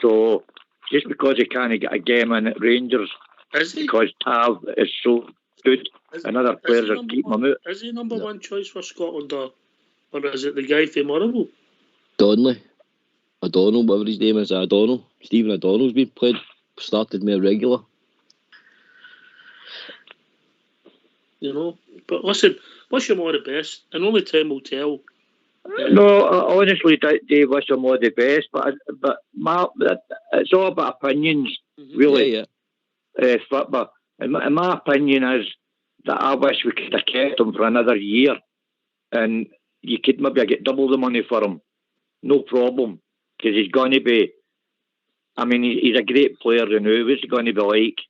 So just because he can't get a game in at Rangers, because Tav is so good, and other players are keeping him out. Is he number one choice for Scotland, or is it the guy from Motherwell? Donnelly. O'Donnell, whatever his name is, Stephen O'Donnell's been started more regular. You know, but listen, wish him all the best, and only time will tell. No, honestly, Dave, wish him all the best, but it's all about opinions, really. Yeah. But in my opinion is that I wish we could have kept him for another year, and you could maybe get double the money for him, no problem, because he's going to be. I mean, he's a great player, you know. What's he going to be like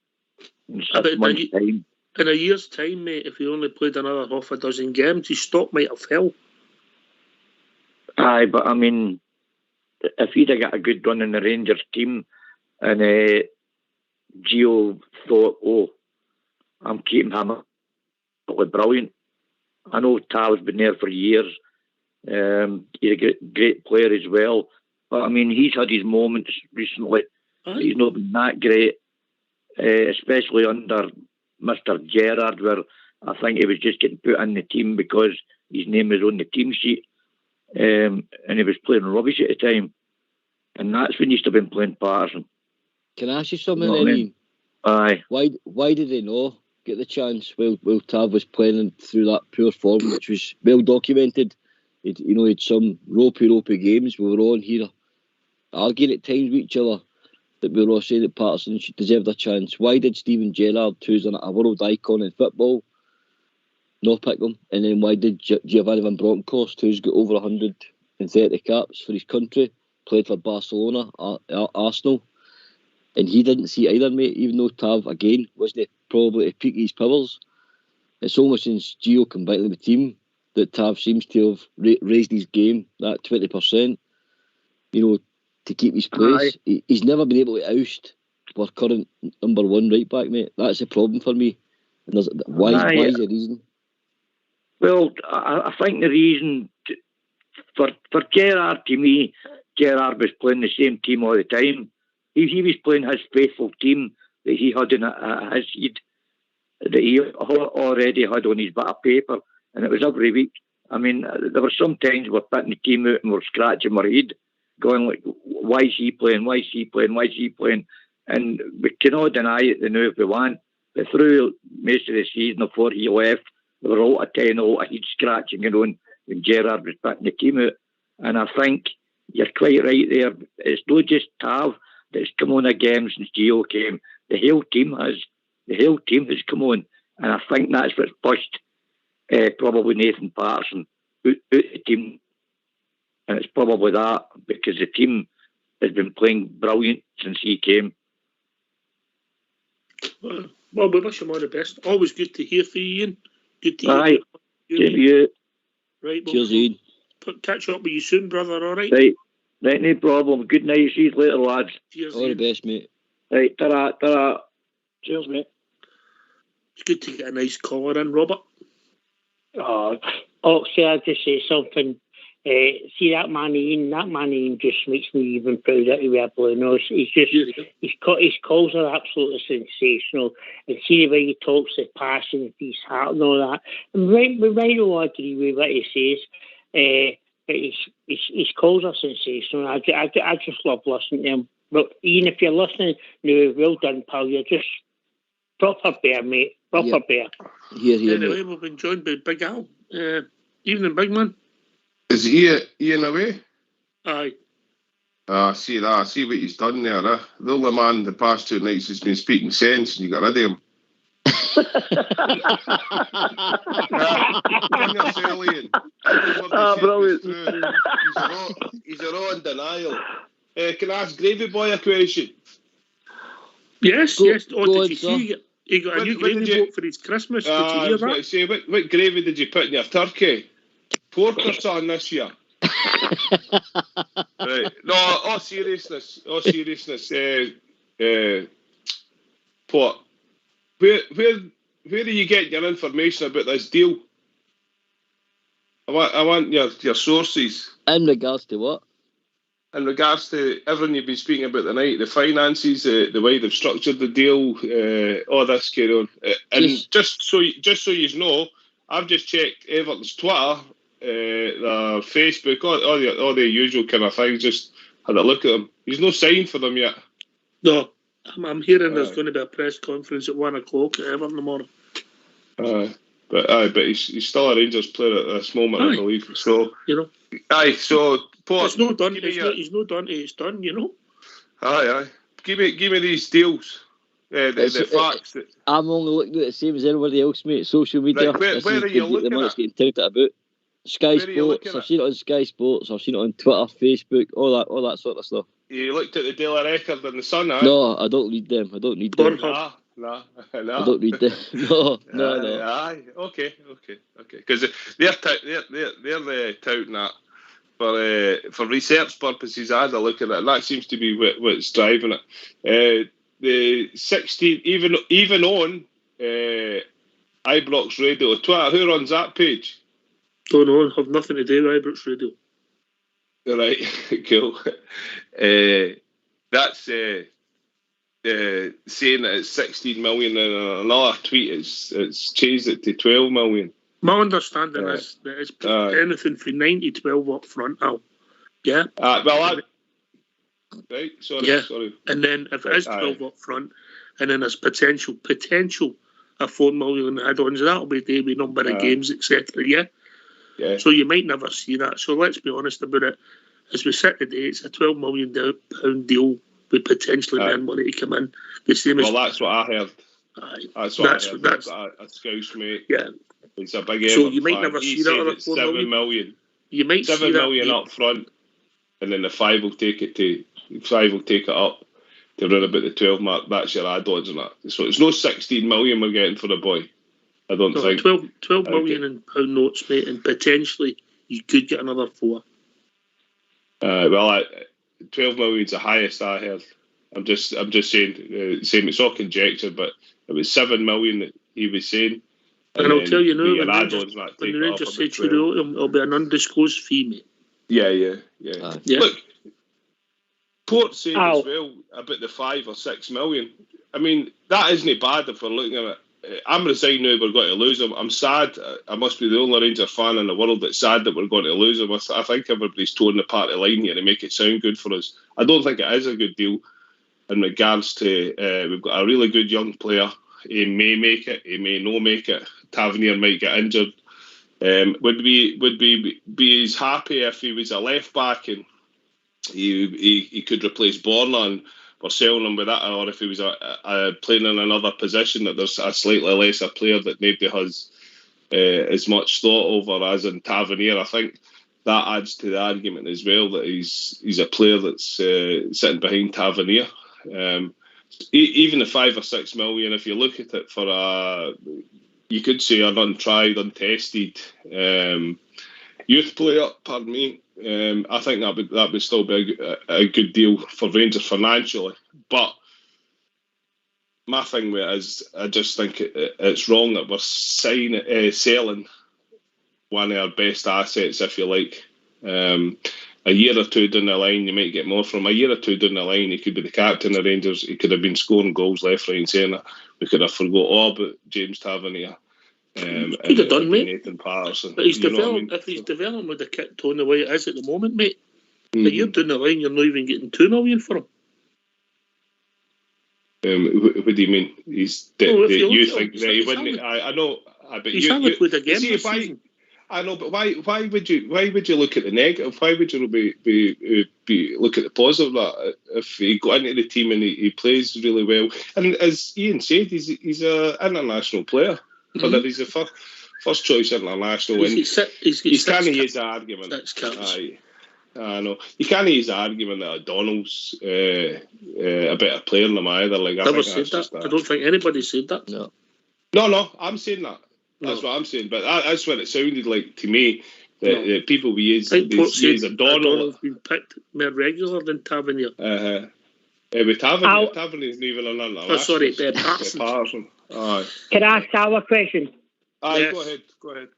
in 6 months' time? In a year's time, mate, if he only played another half a dozen games, his stock might have fell. Aye, but I mean, if he'd have got a good run in the Rangers team, and Gio thought, I'm keeping him, brilliant. I know Tav's been there for years. He's a great player as well. But I mean, he's had his moments recently. Aye. He's not been that great, especially under Mr. Gerrard, where I think he was just getting put in the team because his name was on the team sheet. And he was playing rubbish at the time. And that's when he used to have been playing Patterson. Can I ask you something, You know what I mean? Aye. Why did they not get the chance while Tav was playing through that poor form, which was well documented? He had some ropey games. We were on here arguing at times with each other that we were all saying that Patterson deserved a chance. Why did Steven Gerrard, who's a world icon in football, not pick him? And then why did Giovanni Van Bronckhorst, who's got over 130 caps for his country, played for Barcelona, Arsenal, and he didn't see either, mate, even though Tav, again, wasn't probably at peak of his powers. It's almost since Gio come back to the team that Tav seems to have raised his game, that 20%, to keep his place. He's never been able to oust our current number one right back, mate. That's a problem for me. And why is the reason? Well, I think the reason for Gerrard, to me, Gerrard was playing the same team all the time. He was playing his faithful team that he had in his head, that he already had on his bit of paper, and it was every week. I mean, there were some times we're putting the team out and we're scratching our head, going like, why is he playing? Why is he playing? Why is he playing? And we cannot deny it, now if we want. But through most of the season before he left, there were a lot of time, a lot of head scratching going on when Gerrard was putting the team out. And I think you're quite right there. It's not just Tav that's come on again since Gio came. The whole team has come on. And I think that's what's pushed probably Nathan Patterson out the team. And it's probably that, because the team has been playing brilliant since he came. Well, we wish him all the best. Always good to hear from you, Ian. Good to hear you. Right, cheers, Ian. Catch up with you soon, brother, all right? Right, no problem. Good night. See you later, lads. Cheers, all Ian. the best, mate. Right, ta-ra. Cheers, mate. It's good to get a nice caller in, Robert. See, I'll just say something. See that man Ian just makes me even prouder to wear blue nose. His calls are absolutely sensational, and see the way he talks, the passion, his heart, and all that. And we might all agree with what he says, but his calls are sensational. I just love listening to him. But Ian, if you're listening, no, well done, pal. You're just proper bear, mate. Proper bear. Anyway, we've been joined by Big Al. Evening, big man. Is Ian away? Aye. I see that. I see what he's done there. The only man the past 2 nights has been speaking sense, and you got rid of him. Brilliant. He's a raw in denial. Can I ask Gravy Boy a question? Yes. Did you see he got a new gravy boat for his Christmas? Did you hear that? Say, what gravy did you put in your turkey? Pork or something this year? Right. No, all seriousness. What? Where are you getting your information about this deal? I want your sources. In regards to what? In regards to everything you've been speaking about tonight, the finances, the way they've structured the deal, all this carry on. And just so you know, I've just checked Everton's Twitter, their Facebook, all the usual kind of things. Just had a look at him. He's no signed for them yet. No, I'm hearing there's going to be a press conference at 1 o'clock at Everton tomorrow. But he's still a Rangers player at this moment, I believe. So so Port, it's not done. He's not done. It's done. Aye. Give me these deals. The facts. I'm only looking at the same as everybody else, mate. Social media. Right, where are you looking at? Getting touted about. Sky Sports. I've seen it on Sky Sports. I've seen it on Twitter, Facebook, all that sort of stuff. You looked at the Daily Record and the Sun, huh? No, I don't read them. No. I don't read them. No. Aye. Okay. Because they're touting that for research purposes. I had a look at it, and that seems to be what's driving it. The 16, even on Ibrox Radio Twitter. Who runs that page? Don't know. Have nothing to do with Ibrox Radio. Right, cool. That's saying that it's 16 million, and another tweet it's changed it to 12 million. My understanding is that it's anything from 9 to 12 up front now. Yeah. Right. Sorry. And then if it is 12 up front, and then there's potential of 4 million add-ons, that'll be daily number of games, etc. Yeah. Yeah. So you might never see that. So let's be honest about it. As we sit today, it's a £12 million deal with potentially men money to come in. The same as that's what I heard. That's what I heard. That's a Scouse mate. Yeah. It's a big. So you might never see that other 4 7 million. You might 7 see million that, up front, and then the 5 will take it up to run about the 12 mark. That's your add-ons and that. So it's no 16 million we're getting for the boy. I don't think 12 million in pound notes, mate, and potentially you could get another 4. 12 million's the highest I heard. I'm just saying it's all conjecture, but it was 7 million that he was saying. And I'll tell you now, when the Rangers say it'll be an undisclosed fee, mate. Yeah. Look, Port said as well about the 5 or 6 million. I mean, that isn't bad if we're looking at it. I'm resigned now we're going to lose him. I'm sad. I must be the only Ranger fan in the world that's sad that we're going to lose him. I think everybody's towing the party line here to make it sound good for us. I don't think it is a good deal in regards to we've got a really good young player. He may make it. He may not make it. Tavernier might get injured. Would we be as happy if he was a left back and he could replace Borna and we're selling him with that, or if he was playing in another position that there's a slightly lesser player that nobody has as much thought over as in Tavernier. I think that adds to the argument as well that he's a player that's sitting behind Tavernier. Even the 5 or 6 million, if you look at it for you could say an untried, untested youth player. Pardon me. I think that would still be a good deal for Rangers financially. But my thing with it is, I just think it's wrong that we're selling one of our best assets, if you like. A year or two down the line, you might get more from. A year or two down the line, he could be the captain of Rangers. He could have been scoring goals left, right, and centre. We could have forgot all about James Tavernier. Could have done, mate. Nathan Patterson. But he's developed. If he's developing with the kit tone the way it is at the moment, mate, a year down the line, you're not even getting 2 million for him. What do you mean? You think that he wouldn't? I know. But he's having played again this season. I know, but why would you look at the negative? Why would you be look at the positive? That if he got into the team and he plays really well, and as Ian said, he's an international player. But he's a first choice international. He can't use the argument. I know. You can't use the argument that O'Donnell's a better player than him either. Like, Never said that. I don't think anybody said that. No, I'm saying that. That's what I'm saying. But that's what it sounded like to me. That people we use O'Donnell's been picked more regular than Tavernier. With Tavernier isn't even an international. Sorry, Patterson. Can I ask Al a question? Yes. Go ahead.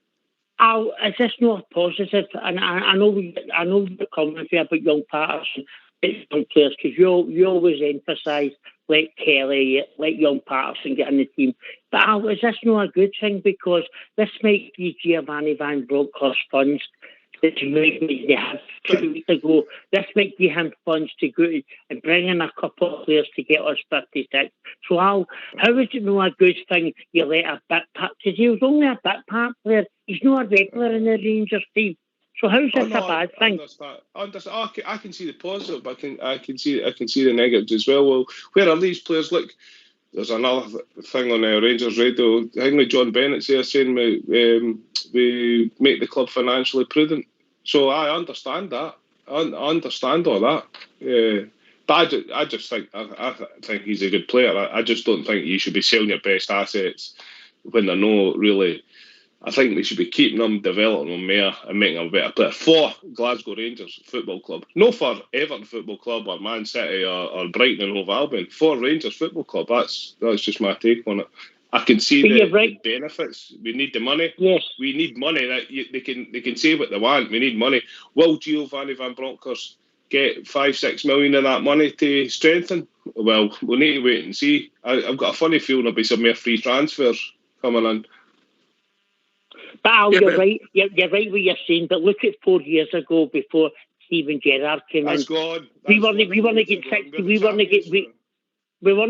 Al, is this not positive? And I know you're coming here about young Patterson, it's young players, because you always emphasise let Kelly, let young Patterson get in the team. But Al, is this not a good thing? Because this might be Giovanni Van Bronckhorst's funds that they had 2 weeks ago. This might give him funds to go and bring in a couple of players to get us 56. So how is it not a good thing you let a bit part? Because he was only a bit part player. He's not a regular in the Rangers team. So how's this a bad thing? I understand. I can see the positive, but I can see the negatives as well. Well, where are these players? Look, there's another thing on Rangers Radio. I think John Bennett's there saying we make the club financially prudent. So I understand that. I understand all that. But I just think I think he's a good player. I just don't think you should be selling your best assets when they're not really. I think they should be keeping them, developing them more, and making them a better player for Glasgow Rangers Football Club. Not for Everton Football Club or Man City or Brighton and Hove Albion. For Rangers Football Club. That's just my take on it. I can see the benefits. We need the money. Yes. We need money. They can say what they want. We need money. Will Giovanni Van Bronckhorst get 5-6 million of that money to strengthen? Well, we'll need to wait and see. I've got a funny feeling there'll be some more free transfers coming in. But Al, you're right. You're right what you're saying. But look at 4 years ago, before Steven Gerrard came in. Gone. We want to get 60. We want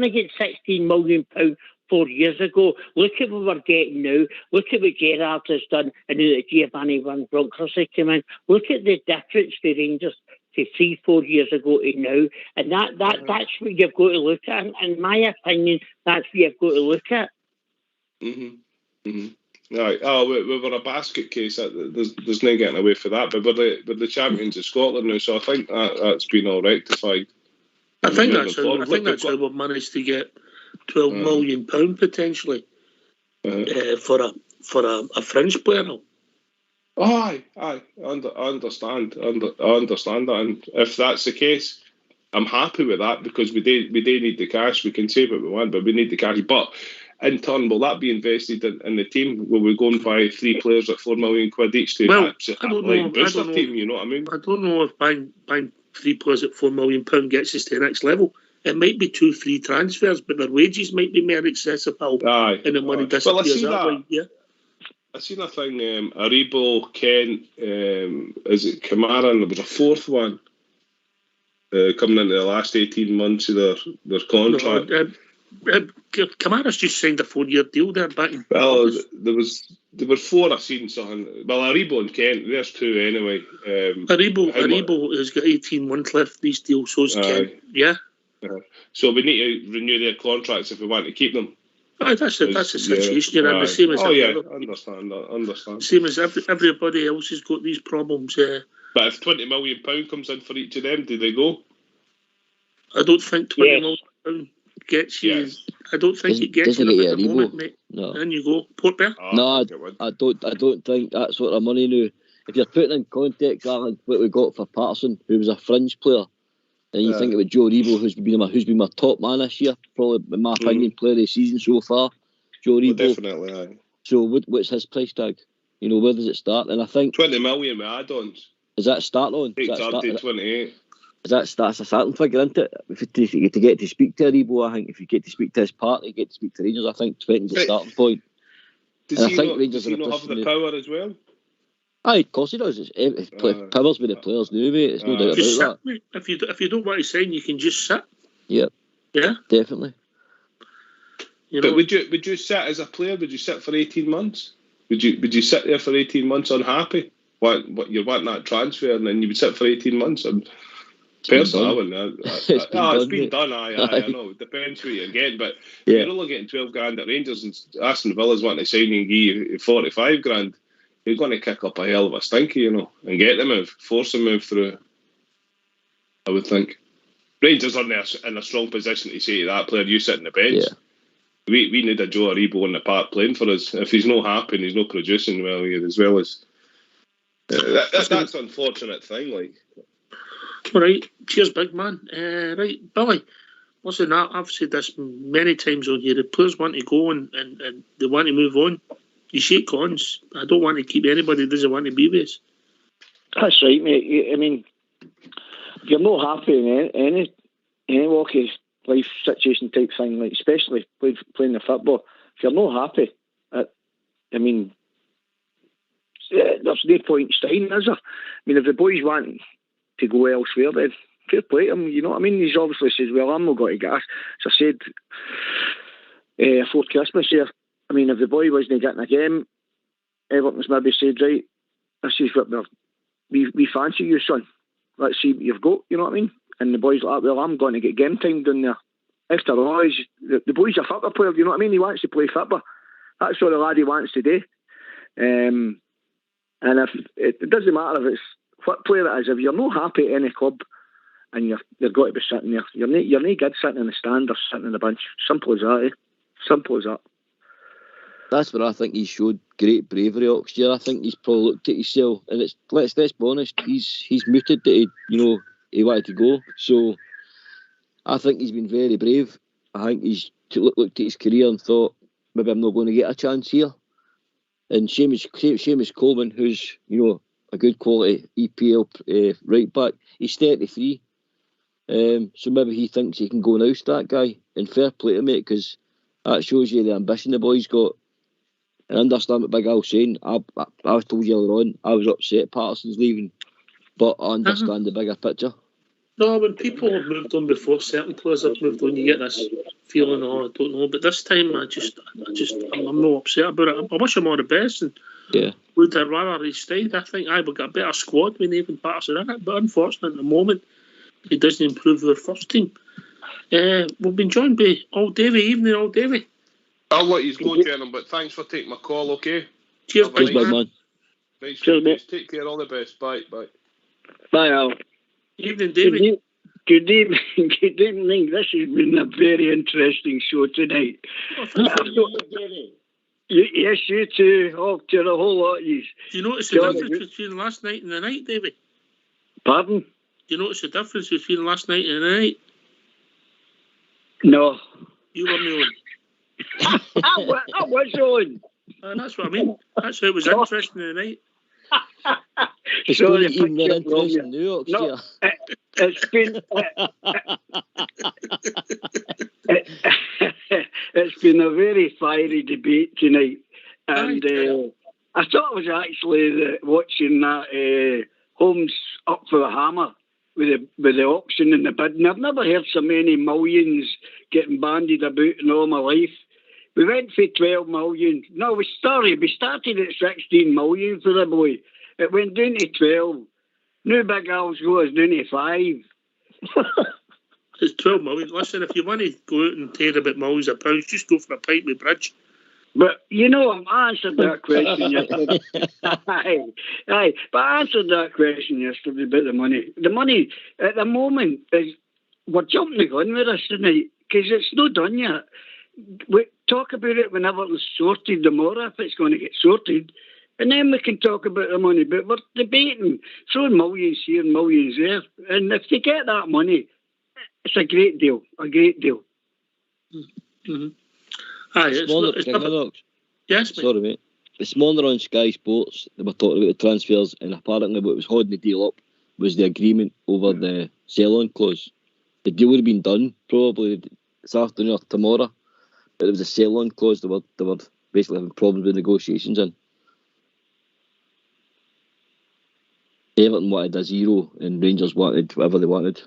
to get 16 million pounds 4 years ago. Look at what we're getting now. Look at what Gerrard has done, and now that Giovanni Van Bronckhorst has come in. Look at the difference the Rangers to 3-4 years ago to now, and that's what you've got to look at. In my opinion, that's what you've got to look at. Right. Oh, we were a basket case. There's no getting away for that. But we're the champions of Scotland now, so I think that's been all rectified. I think that's how we've managed to get £12 million potentially for a French player. I understand. I understand that, and if that's the case, I'm happy with that because we do need the cash. We can say what we want, but we need the cash. But in turn, will that be invested in the team? Will we go and buy 3 players at £4 million each to boost our team? You know what I mean? I don't know if buying 3 players at £4 million gets us to the next level. It might be 2 free transfers, but their wages might be more accessible. And the money disappears that way. Yeah. I seen a thing. Aribo, Kent, is it Kamara, and there was a 4th one coming into the last 18 months of their contract. Kamara's just signed a 4-year deal there back in August. There were 4 I seen something. Well, Aribo and Kent, there's 2 anyway. Aribo has got 18 months left these deals, so it's Kent. Yeah. So we need to renew their contracts if we want to keep them. That's the situation you're in. The same as understand. Same as everybody else has got these problems. But if £20 million comes in for each of them, do they go? I don't think £20 million gets you. Yes. I don't think it gets you at the moment, mate. No. Then you go Port Bear. No, I don't think that's what the money now. If you're putting in context, Alan, what we got for Patterson, who was a fringe player, and you think about Joe Rebo, who's been my top man this year, probably in my opinion, player of the season so far. Joe Rebo. Definitely, aye. So what's his price tag? You know, where does it start? And I think £20 million with add-ons. Is that start on? Takes up to 28. That's a starting figure, isn't it? To get to speak to Rebo, I think if you get to speak to his party, get to speak to Rangers, I think 20 is the starting point. Does he not have the power as well? Aye, of course he does. Power's with the players now, mate. There's no doubt about that. If you don't want to sign, you can just sit. Yep. Yeah. Definitely. But would you sit as a player? Would you sit for 18 months? Would you sit there for 18 months unhappy? What you're wanting that transfer, and then you would sit for 18 months? Personally, I wouldn't. It's been done. I know. It depends what you're getting, but if you're only getting 12 grand at Rangers and Aston Villa's wanting to sign and give you 45 grand, you're going to kick up a hell of a stinky, you know, and get them move, force them move through. I would think Rangers are in a strong position to say to that player, "You sit on the bench." Yeah. We need a Joe Aribo in the park playing for us. If he's not happy and he's not producing well here, as well as that's an unfortunate thing. Like, all right, cheers, big man. Right, Billy. Listen, I've said this many times on here. The players want to go and they want to move on. You shake hands. I don't want to keep anybody who doesn't want to be with us. That's right, mate. I mean, if you're not happy in any walk of life situation type thing, like especially playing the football, if you're not happy, there's no point staying, is there? I mean, if the boys want to go elsewhere, then fair play to him, you know what I mean? He's obviously says, well, I'm not going to gas. As I said before Christmas here, I mean, if the boy wasn't getting a game, Everton's maybe said, right, this is what we fancy you, son. Let's see what you've got, you know what I mean? And the boy's like, well, I'm going to get game time down there. After all, the boy's a football player, you know what I mean? He wants to play football. That's what the laddie wants to do. And if it doesn't matter if it's what player it is, if you're not happy at any club and you're got to be sitting there, you're not good sitting in the stand or sitting in the bench. Simple as that, Simple as that. That's where I think he showed great bravery last year. I think he's probably looked at himself, and let's be honest, he's muted that he wanted to go. So I think he's been very brave. I think he's looked at his career and thought, maybe I'm not going to get a chance here. And Seamus Coleman, who's a good quality EPL right back, he's 33. So maybe he thinks he can go and oust that guy. And fair play to him, mate, because that shows you the ambition the boy's got. And I understand what Big Al's saying. I told you earlier on, I was upset Patterson's leaving, but I understand the bigger picture. No, when people have moved on before, certain players have moved on, you get this feeling, I don't know. But this time, I'm not upset about it. I wish him all the best. And would I rather he stayed? I think I would get a better squad with Nathan Patterson in it. But unfortunately, at the moment, he doesn't improve their first team. We've been joined by Old Davy. Evening, Old Davy. I'll let you go, gentlemen, but thanks for taking my call, okay? Cheers, big man. Nice. Cheers, mate. Take care, all the best. Bye. Bye, Al. Evening, David. Good evening. Good evening. This has been a very interesting show tonight. Yes, you too. Oh, to the whole lot of you. Do you notice the difference between last night and the night, David? Pardon? Do you notice the difference between last night and the night? No. You were on. I was on. That's what I mean. That's how it was interesting in the night. It's not even more interesting now, no, it's been it's been a very fiery debate tonight, and I thought I was actually watching that Holmes Up for the Hammer with the auction and the bidding. I've never heard so many millions getting bandied about in all my life. We went for 12 million. No, we started at 16 million for the boy. It went down to 12. New Big Al's goes down to 5. It's 12 million. Listen, if you want to go out and tear about millions of pounds, just go for a pint with Bridge. But, I answered that question yesterday. Aye. But I answered that question yesterday about the money. The money, at the moment, we're jumping the gun with us tonight, because it's not done yet. We talk about it whenever it's sorted tomorrow, if it's going to get sorted, and then we can talk about the money. But we're debating, throwing millions here and millions there, and if they get that money, it's a great deal. Mm-hmm. Aye, yes, sorry, mate. This morning on Sky Sports, they were talking about the transfers, and apparently what was holding the deal up was the agreement over the sell-on clause. The deal would have been done probably this afternoon or tomorrow, but it was a sell-on clause they were basically having problems with negotiations in. Everton wanted a 0 and Rangers wanted whatever they wanted.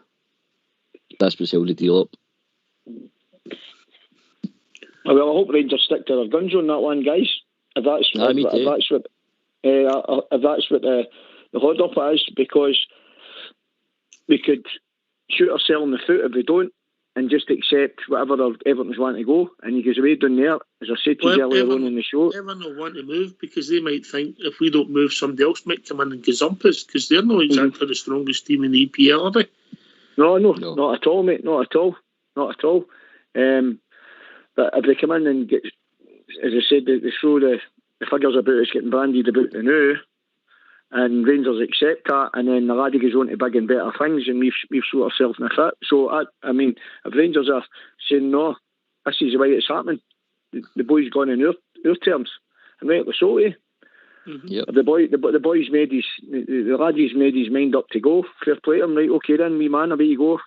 That's what's held the deal up. Well, I hope Rangers stick to their guns on that one, guys. If that's what the hold up is, because we could shoot ourselves in the foot if we don't, and just accept whatever Everton's want to go, and he goes away down there, as I said to you earlier on in the show. Everton will want to move because they might think if we don't move, somebody else might come in and gazump us, because they're not exactly the strongest team in the EPL, are they? No, not at all, mate. Not at all. But if they come in and get, as I said, they throw the figures about us getting bandied about the new, and Rangers accept that, and then the laddie goes on to big and better things, and we've shot ourselves in the foot. So, I mean, if Rangers are saying, no, this is the way it's happening, the boy's gone in our terms, and rightly so, eh? Mm-hmm. Yep. The boy's made the laddie's made his mind up to go. Fair play to him, right? Okay then, wee man, away you go.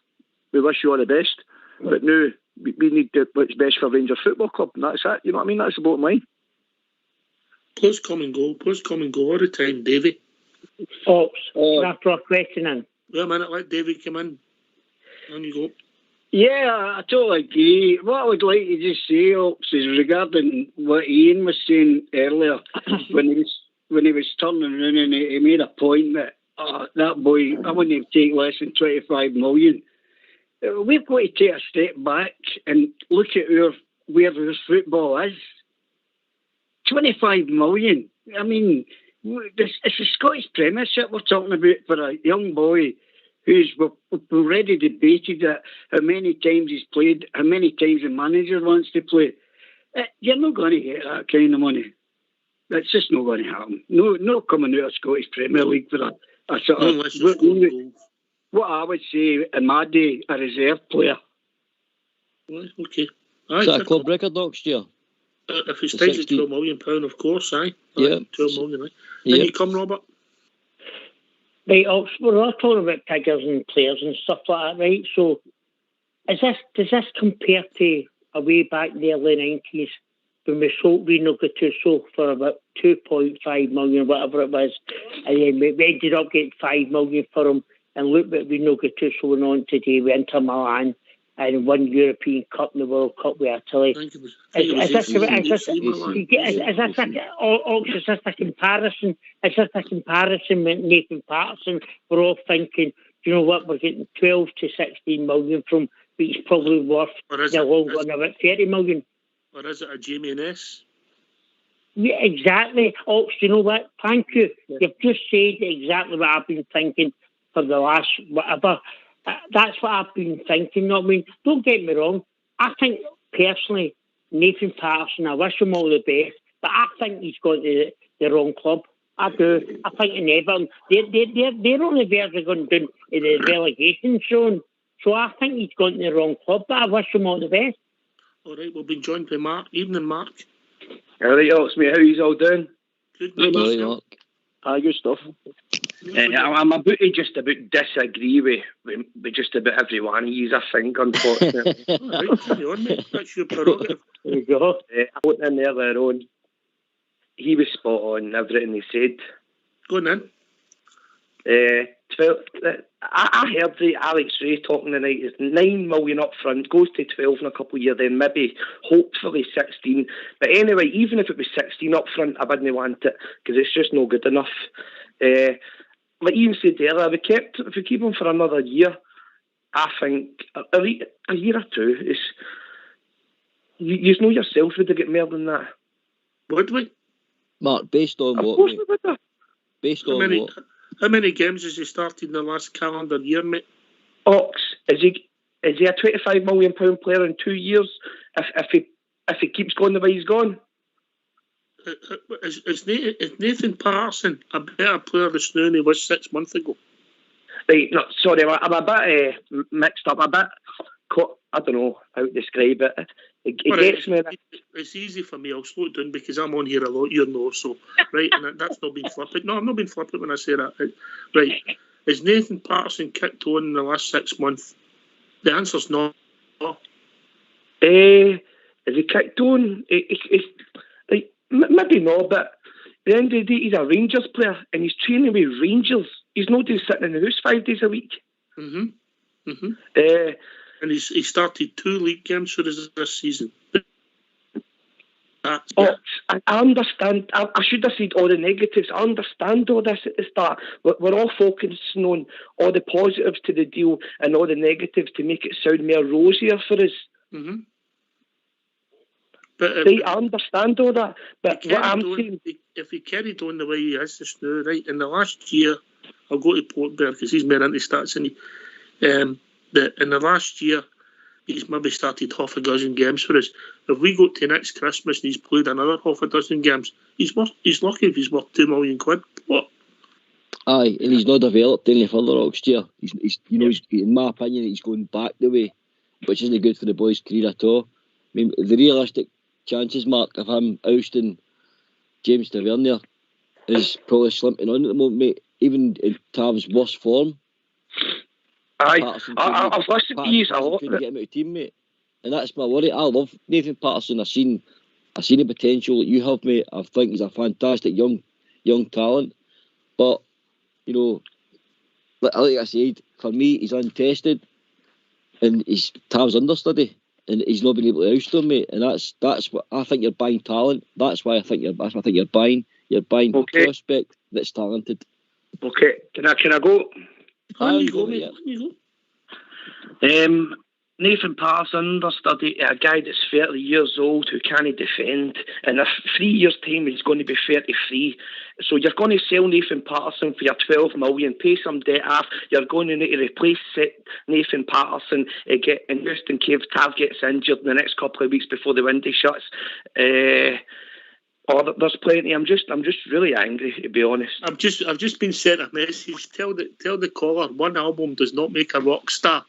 We wish you all the best. But now, we need what's best for Rangers Football Club, and that's it. You know what I mean? That's the bottom line. Players come and go all the time, Davy. Fox, after a question in. Wait a minute, let Davy come in. On you go. Yeah, I totally agree. What I would like to just say, Ops, is regarding what Ian was saying earlier when he was turning around and he made a point that that boy, I wouldn't take less than 25 million. We've got to take a step back and look at where this football is. 25 million. I mean, it's a Scottish Premiership we're talking about for a young boy who's we've already debated that how many times he's played, how many times the manager wants to play. You're not going to get that kind of money. That's just not going to happen. No coming out of Scottish Premier League for a sort of what I would say in my day, a reserve player. Okay. Is that a club record next year? If it's tied at £12 million, of course, aye. Yeah. 12 million, aye. Then you come, Robert. Right, we're all talking about figures and players and stuff like that, right? So, does this compare to a way back in the early 90s when we sold Reno Gattuso for about 2.5 million, whatever it was, and then we ended up getting 5 million for him, and look what Reno Gattuso went on today with Inter Milan and won European Cup and the World Cup with Italy. Is this a comparison? Is this a comparison with Nathan Patterson? We're all thinking, you know what, we're getting 12 to 16 million from, but he's probably worth the long run about 30 million. Or is it a Jamie Ness? Yeah, exactly. You know what? Thank you. You've just said exactly what I've been thinking for the last whatever. That's what I've been thinking. I mean, don't get me wrong. I think, personally, Nathan Patterson, I wish him all the best, but I think he's got the wrong club. I do. I think in Everton, they're only verge going down in the relegation zone. So I think he's got the wrong club, but I wish him all the best. All right, we'll be joined by Mark. Evening, Mark. All right, it's me. How are you all doing? Good, Mark. Good stuff. I'm about to just about disagree with just about every one of you, I think, unfortunately. Right, carry on, mate. That's your prerogative. There you go. I went in earlier on. He was spot on everything he said. Go on then. 12. I heard Alex Ray talking tonight. It's 9 million up front, goes to 12 in a couple of years, then maybe hopefully 16. But anyway, even if it was 16 up front, I wouldn't want it because it's just not good enough. Like Ian said earlier, if we keep him for another year, I think a year or two is. You know yourself would have get more than that. Would we? Mark, based on of what? Course we would have. Based on what? How many games has he started in the last calendar year, mate? Ox, is he a £25 million player in 2 years? If he keeps going the way he's gone, is Nathan Patterson a better player this now than he was 6 months ago? Right, no, sorry, I'm a bit mixed up. I don't know how to describe it. It gets me. It's easy for me. I'll slow it down because I'm on here a lot, you know. So, right, and that's not been flippant. No, I'm not being flippant when I say that. Right, is Nathan Patterson kicked on in the last 6 months? The answer's no. Is he kicked on? Maybe not, but at the end of the day, he's a Rangers player and he's training with Rangers. He's not just sitting in the house 5 days a week. And he started 2 league games for us this season. I understand. I should have said all the negatives. I understand all this at the start. We're all focusing on all the positives to the deal and all the negatives to make it sound more rosier for us. But I understand all that. But what I'm saying, if he carried on the way he is just now, right, in the last year, I'll go to Portbear because he's more into stats than he. That in the last year, he's maybe started half a dozen games for us. If we go to next Christmas and he's played another half a dozen games, he's lucky if he's worth £2 million. What? Aye, and he's not developed any further next year. He's in my opinion, he's going back the way, which isn't good for the boy's career at all. I mean, the realistic chances, Mark, of him ousting James Tavernier is probably slipping on at the moment, mate. Even in Tav's worst form. I've listened to you a lot. Couldn't get him out of team, mate. And that's my worry. I love Nathan Patterson. I've seen I see the potential that you have, mate. I think he's a fantastic young talent. But, you know, like I said, for me, he's untested and he's Tav's understudy and he's not been able to oust him, mate. And that's what I think you're buying talent. That's why I think you're buying a prospect that's talented. Okay, can I go? You go, mate. Nathan Patterson, understudy, a guy that's 30 years old who can't defend. In a 3 years' time, he's going to be 33. So you're going to sell Nathan Patterson for your 12 million, pay some debt off. You're going to need to replace Nathan Patterson and just in case Tav gets injured in the next couple of weeks before the window shuts. There's plenty. I'm just really angry, to be honest. I've just been sent a message. Tell the caller one album does not make a rock star.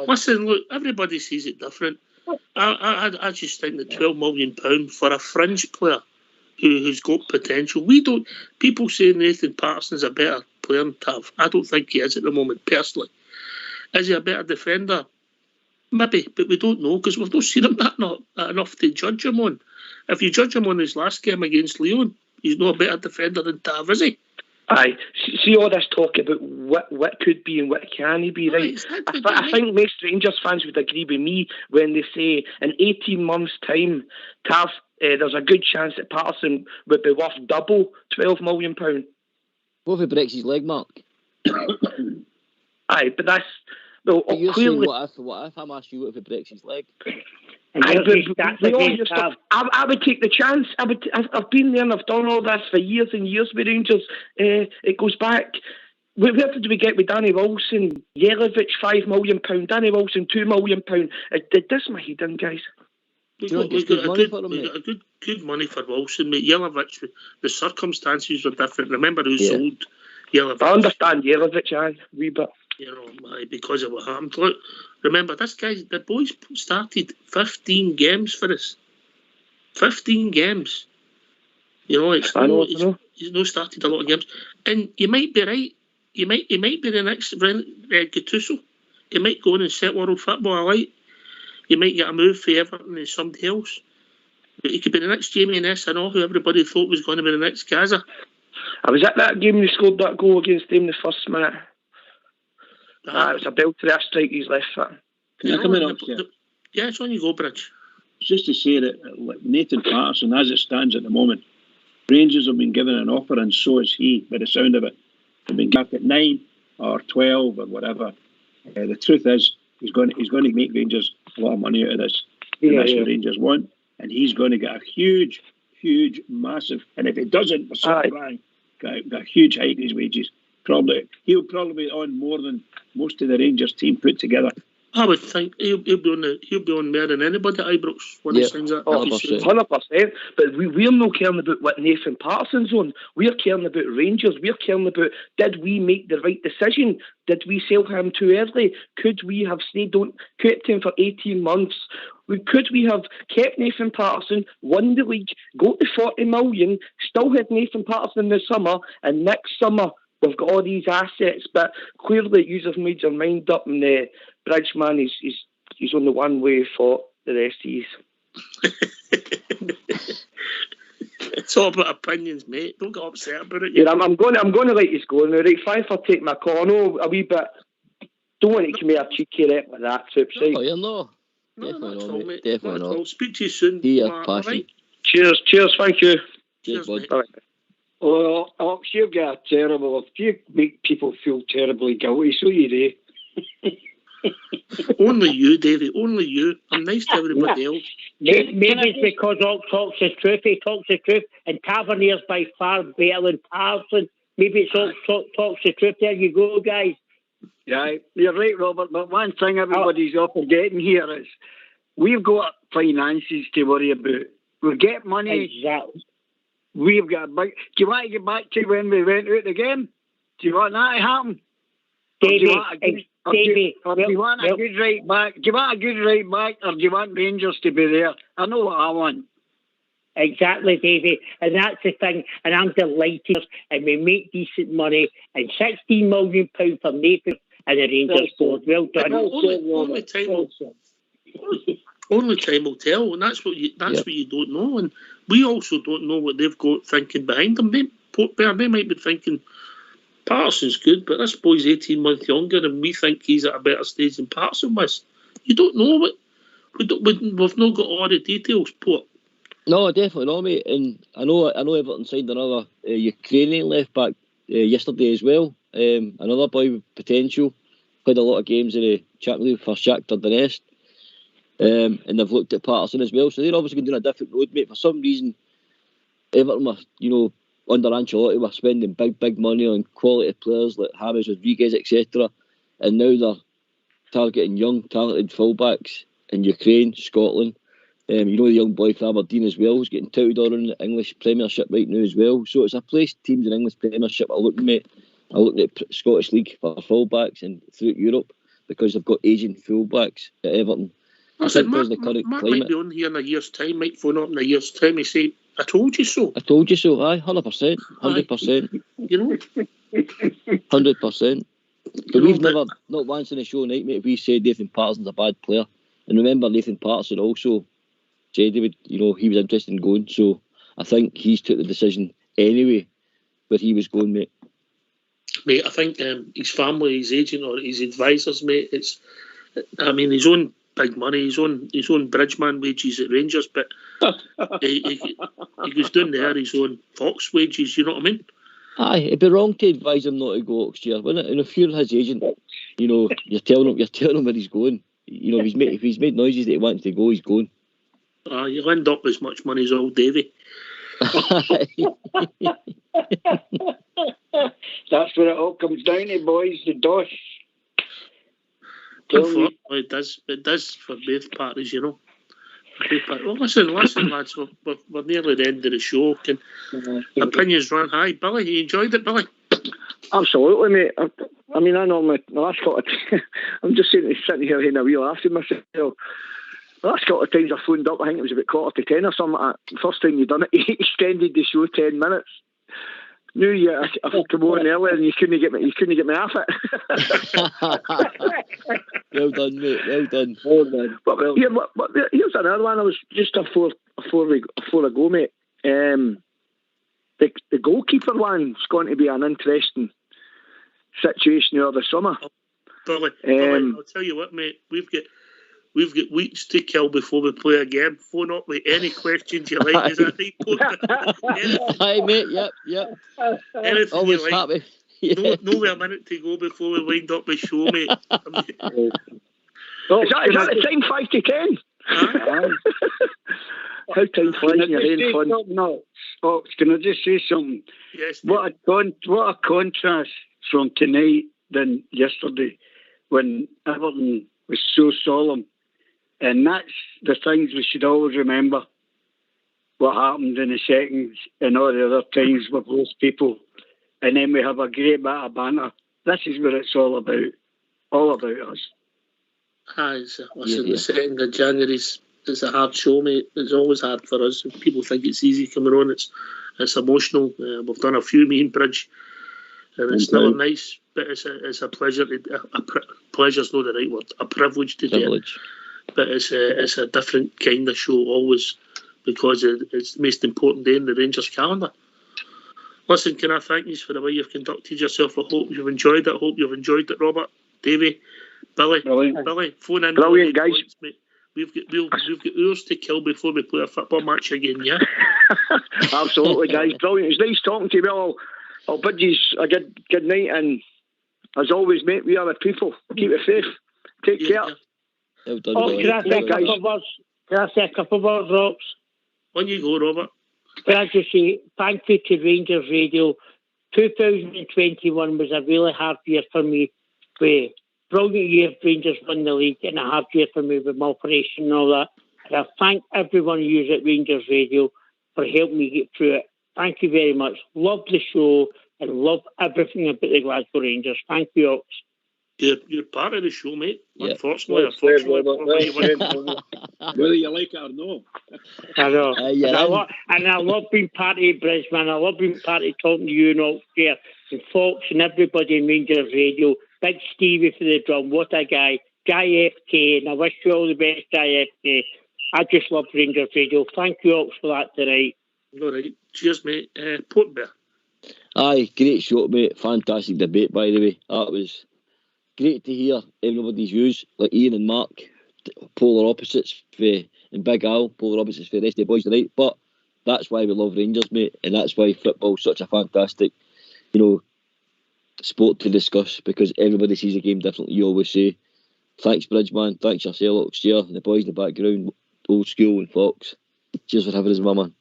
Listen, look, everybody sees it different. I just think that £12 million for a fringe player who's got potential. People say Nathan Patterson's a better player than Tav. I don't think he is at the moment, personally. Is he a better defender? Maybe, but we don't know because we've not seen him that enough to judge him on. If you judge him on his last game against Leon, he's not a better defender than Tav, is he? Aye, see all this talk about what could be and what can he be, right? I think most Rangers fans would agree with me when they say in 18 months' time, Tav, there's a good chance that Patterson would be worth double £12 million. What if he breaks his leg, Mark? Aye, but that's... Well, you're clearly... saying what if? I'm asking you what if he breaks his leg? I would take the chance. I've been there and I've done all this for years and years with Rangers. It goes back. Where did we get with Danny Wilson? Jelavic, £5 million. Danny Wilson, £2 million. It does my head in, guys. We got good money for Wilson, mate. Jelavic, the circumstances were different. Remember who sold Jelavic? I understand Jelavic, aye, a wee bit. You know, because of what happened. Look, remember, the boys started 15 games for us. 15 games. You know, he's not started a lot of games. And you might be right. He might be the next Gattuso. He might go in and set world football alight. You might get a move for Everton and somebody else. But he could be the next Jamie Nessano, who everybody thought was going to be the next Gaza. I was at that game when he scored that goal against him the first minute. It was a belt to that strike he's left foot. Can I come in up here? Yeah, it's on you go, Bridge. Just to say that Nathan Patterson, as it stands at the moment, Rangers have been given an offer and so is he, by the sound of it. They've been back at 9 or 12 or whatever. The truth is, he's going to make Rangers a lot of money out of this. And that's what Rangers want. And he's going to get a huge, massive, and if he doesn't, for some time, got a huge hike in his wages. He'll probably be on more than most of the Rangers team put together. I would think he'll be on more than anybody at Ibrox when he signs that. 100%. But we're not caring about what Nathan Patterson's on. We're caring about Rangers. We're caring about, did we make the right decision? Did we sell him too early? Could we have kept him for 18 months? Could we have kept Nathan Patterson, won the league, got to 40 million, still had Nathan Patterson this summer, and next summer we've got all these assets, but clearly you have made your mind up, and the Bridgeman he's on the one way for the rest of you. It's all about opinions, mate. Don't get upset about it. Yeah, I'm going to let you go now. Right, fine for taking my call. I know a wee bit. Don't want to come here cheeky rep like that, Soupside. Oh, you're no. Definitely not. I'll speak to you soon. Right. Cheers, thank you. Cheers, bud. Oh, you get terrible. If you make people feel terribly guilty, so you do. Only you, Davey. Only you. I'm nice to everybody else. Maybe it's because Ox talks the truth. He talks the truth, and Tavernier's by far better than Patterson. Maybe it's Ox talks the truth. There you go, guys. Yeah, you're right, Robert. But one thing everybody's all forgetting here is we've got finances to worry about. We get money. Exactly. We've got big. Do you want to get back to when we went out the game? Do you want that to happen? Davey, do you want a good right back? Do you want a good right back, or do you want Rangers to be there? I know what I want. Exactly, Davey, and that's the thing. And I'm delighted, and we make decent money. And £16 million for Nathan and the Rangers board. Well done. Only time will tell, and that's what you don't know, and we also don't know what they've got thinking behind them. They might be thinking Patterson's good, but this boy's 18 months younger, and we think he's at a better stage than Patterson was. You don't know what. We've not got all the details, Port. No, definitely not, mate. And I know Everton signed another Ukrainian left back yesterday as well. Another boy with potential. Played a lot of games in the Champions League for Shakhtar Donetsk. And they've looked at Patterson as well. So they're obviously going down a different road, mate. For some reason, Everton were, under Ancelotti, were spending big money on quality players like James Rodriguez, etc. And now they're targeting young, talented fullbacks in Ukraine, Scotland. The young boy for Aberdeen as well is getting touted on in the English Premiership right now as well. So it's a place teams in English Premiership are looking at Scottish League for fullbacks and throughout Europe because they've got aging fullbacks at Everton. I said, Mark might be on here in a year's time, might phone up in a year's time and say, I told you so. I told you so, aye, 100%. 100%. 100%. But we've never, not once in the show night, mate, we said Nathan Patterson's a bad player. And remember, Nathan Patterson also said he was interested in going. So I think he's took the decision anyway where he was going, mate. Mate, I think his family, his agent or his advisors, mate, his own big money, his own bridgeman wages at Rangers, but he goes down there, his own Fox wages, you know what I mean? Aye, it'd be wrong to advise him not to go next year, wouldn't it? And if you're his agent, you're telling him where he's going. If he's made noises that he wants to go, he's going. You'll end up as much money as old Davy. That's what it all comes down to, boys. The dosh. Unfortunately, it does for both parties, Well, listen, lads, we're nearly the end of the show. Can opinions run high? Billy, you enjoyed it, Billy? Absolutely, mate. I know my last couple of I'm just sitting here having a wee laugh at myself. The last couple of times I phoned up, I think it was about 10:15 or something like that. First time you done it, you extended the show 10 minutes. Knew you, I come on earlier and you couldn't get me off it. Well done, mate. Well done. But here's another one. I was just before I go, mate. The goalkeeper one's going to be an interesting situation over the summer. Billy, I'll tell you what, mate. We've got weeks to kill before we play again. Phone up with any questions you like. Is that right? Hi, mate. Yep. Anything always you like. happy. No, a minute to go before we wind up the show, mate. Is that the time 5 to 10? How time flies in your head fun. No, Ox, can I just say something? Yes. What a contrast from tonight than yesterday when Everton was so solemn. And that's the things we should always remember. What happened in the seconds and all the other times with those people. And then we have a great bit of banter. This is what it's all about. All about us. The 2nd of January is a hard show, mate. It's always hard for us. People think it's easy coming on. It's emotional. We've done a few mean bridge. And it's never nice. But it's a pleasure. Pleasure's not the right word. A privilege to do it. But it's a different kind of show always because it's the most important day in the Rangers calendar. Listen, can I thank you for the way you've conducted yourself? I hope you've enjoyed it. I hope you've enjoyed it, Robert, Davey, Billy. Billy, phone in. Brilliant, guys. Points, mate. We've got hours to kill before we play a football match again, yeah? Absolutely, guys. Brilliant. It's nice talking to you. Well, I'll bid you a good night, and as always, mate, we are the people. Keep it safe. Take care. Well done, can I say a couple of words, Robs? On you go, Robert. Can I just say thank you to Rangers Radio. 2021 was a really hard year for me. Brilliant year, Rangers won the league, and a hard year for me with my operation and all that. And I thank everyone who used at Rangers Radio for helping me get through it. Thank you very much. Love the show and love everything about the Glasgow Rangers. Thank you, Ox. You're part of the show, mate. Yeah. Unfortunately. Whether you like it or not. I know. And I love being part of Brisbane. I love being part of talking to you and all there. and Fox and everybody in Rangers Radio. Big Stevie for the drum. What a guy. JFK, and I wish you all the best, JFK. I just love Rangers Radio. Thank you, Ox, for that tonight. All right. Cheers, mate. Port Bear. Aye, great show, mate. Fantastic debate, by the way. That was great to hear everybody's views, like Ian and Mark, polar opposites and Big Al, polar opposites for the rest of the boys tonight. But that's why we love Rangers, mate, and that's why football's such a fantastic, sport to discuss, because everybody sees the game differently. You always say, thanks, Bridgeman, thanks yourself, Ox, here, and the boys in the background, Old School and Fox. Cheers for having us, my man.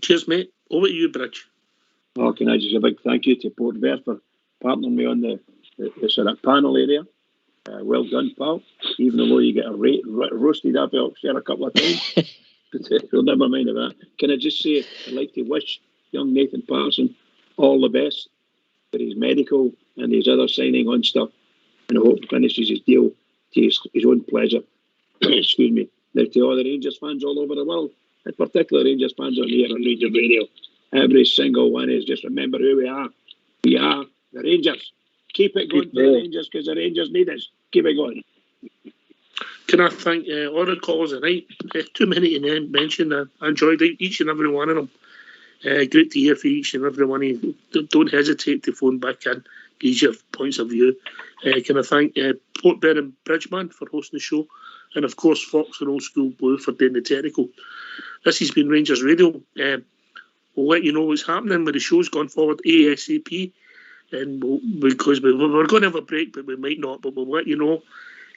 Cheers, mate. Over to you, Bridge. Oh, can I just a big thank you to Port Bear for partnering me on the sort of panel area. Well done, pal. Even though you get roasted up there a couple of times. But we'll never mind about that. Can I just say, I'd like to wish young Nathan Patterson all the best for his medical and his other signing on stuff. And I hope he finishes his deal to his own pleasure. Excuse me. Now, to all the Rangers fans all over the world, in particular Rangers fans on here on Rangers Radio, every single one is just remember who we are. We are the Rangers. Keep it going for the Rangers, because the Rangers need us. Keep it going. Can I thank all the callers tonight? Too many to mention. I enjoyed each and every one of them. Great to hear from each and every one of you. Don't hesitate to phone back in, give your points of view. Can I thank Port Bear and Bridgeman for hosting the show, and of course Fox and Old School Blue for doing the technical. This has been Rangers Radio. We'll let you know what's happening with the shows going forward ASAP, and because we're going to have a break, but we might not, but we'll let you know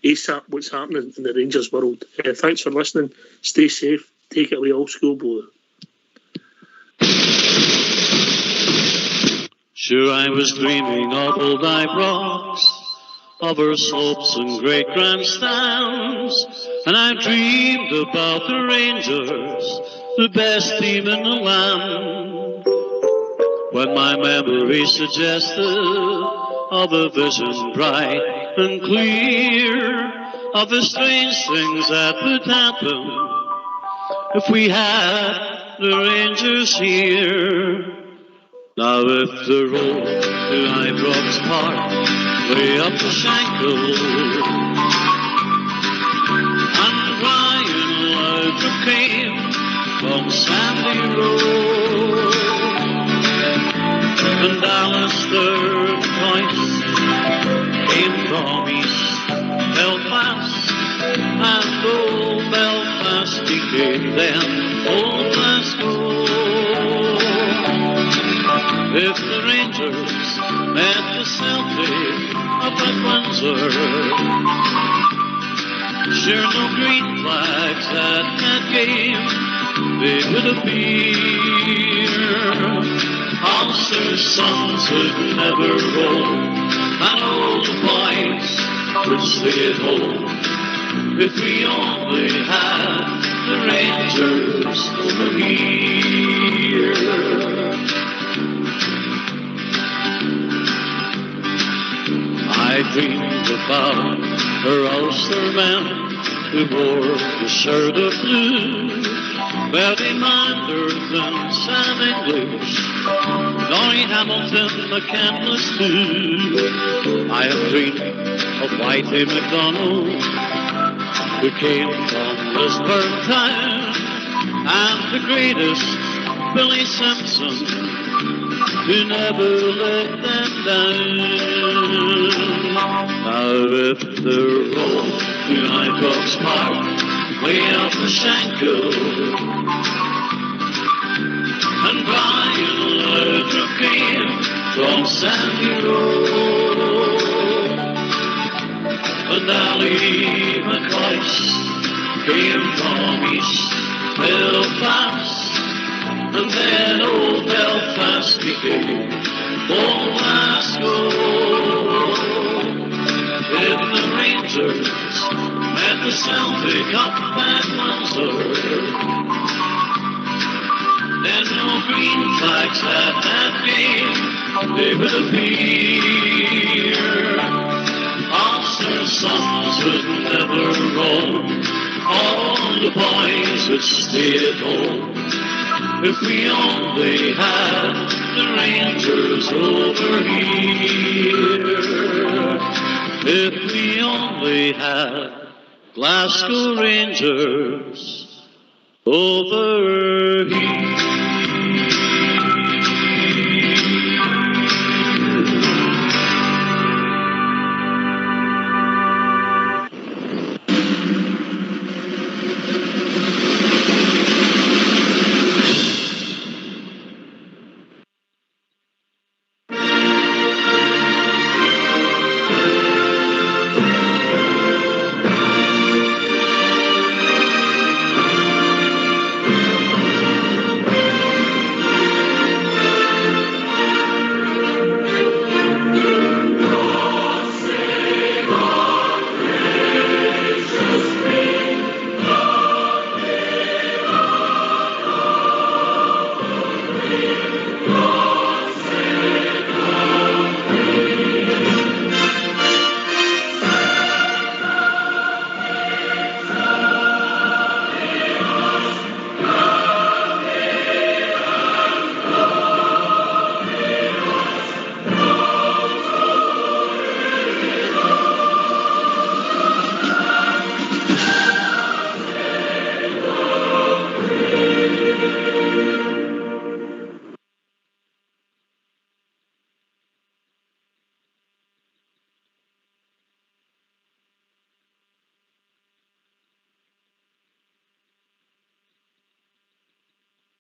ASAP what's happening in the Rangers world. Thanks for listening. Stay safe. Take it away, Old School Blue. Sure, I was dreaming of old Ibrox, of her slopes and great grandstands, and I dreamed about the Rangers, the best team in the land. When my memory suggested of a vision bright and clear, of the strange things that would happen if we had the Rangers here. Now if the road to Ibrox Park way up the Shankill, and Brian Laudrup came from Sandy Road, and Alistair Price came from East Belfast, and old Belfast became then old Glasgow. If the Rangers met the Celtic up at Windsor, sure no green flags at that game they would appear. Ulster's sons would never roll, and all the boys would stay at home if we only had the Rangers over here. I dreamed about her Ulster men who wore the shirt of blue, where they mindered and sang English, Laurie Hamilton, McCandless too. I am dreaming of Whitey MacDonald, who came from Lisburn town, and the greatest Billy Simpson, who never let them down. Now if the road to Ibrox Park way up the Shankill, and Brian Laudrup came from Sandy Road, and Ali McCoist came from East Belfast, and then old Belfast became old Glasgow. If the Rangers met the Celtic up at Windsor, there's no green flags at that game they would appear. Ulster's sons would never roam, all the boys would stay at home if we only had the Rangers over here. If we only had Glasgow Rangers over here.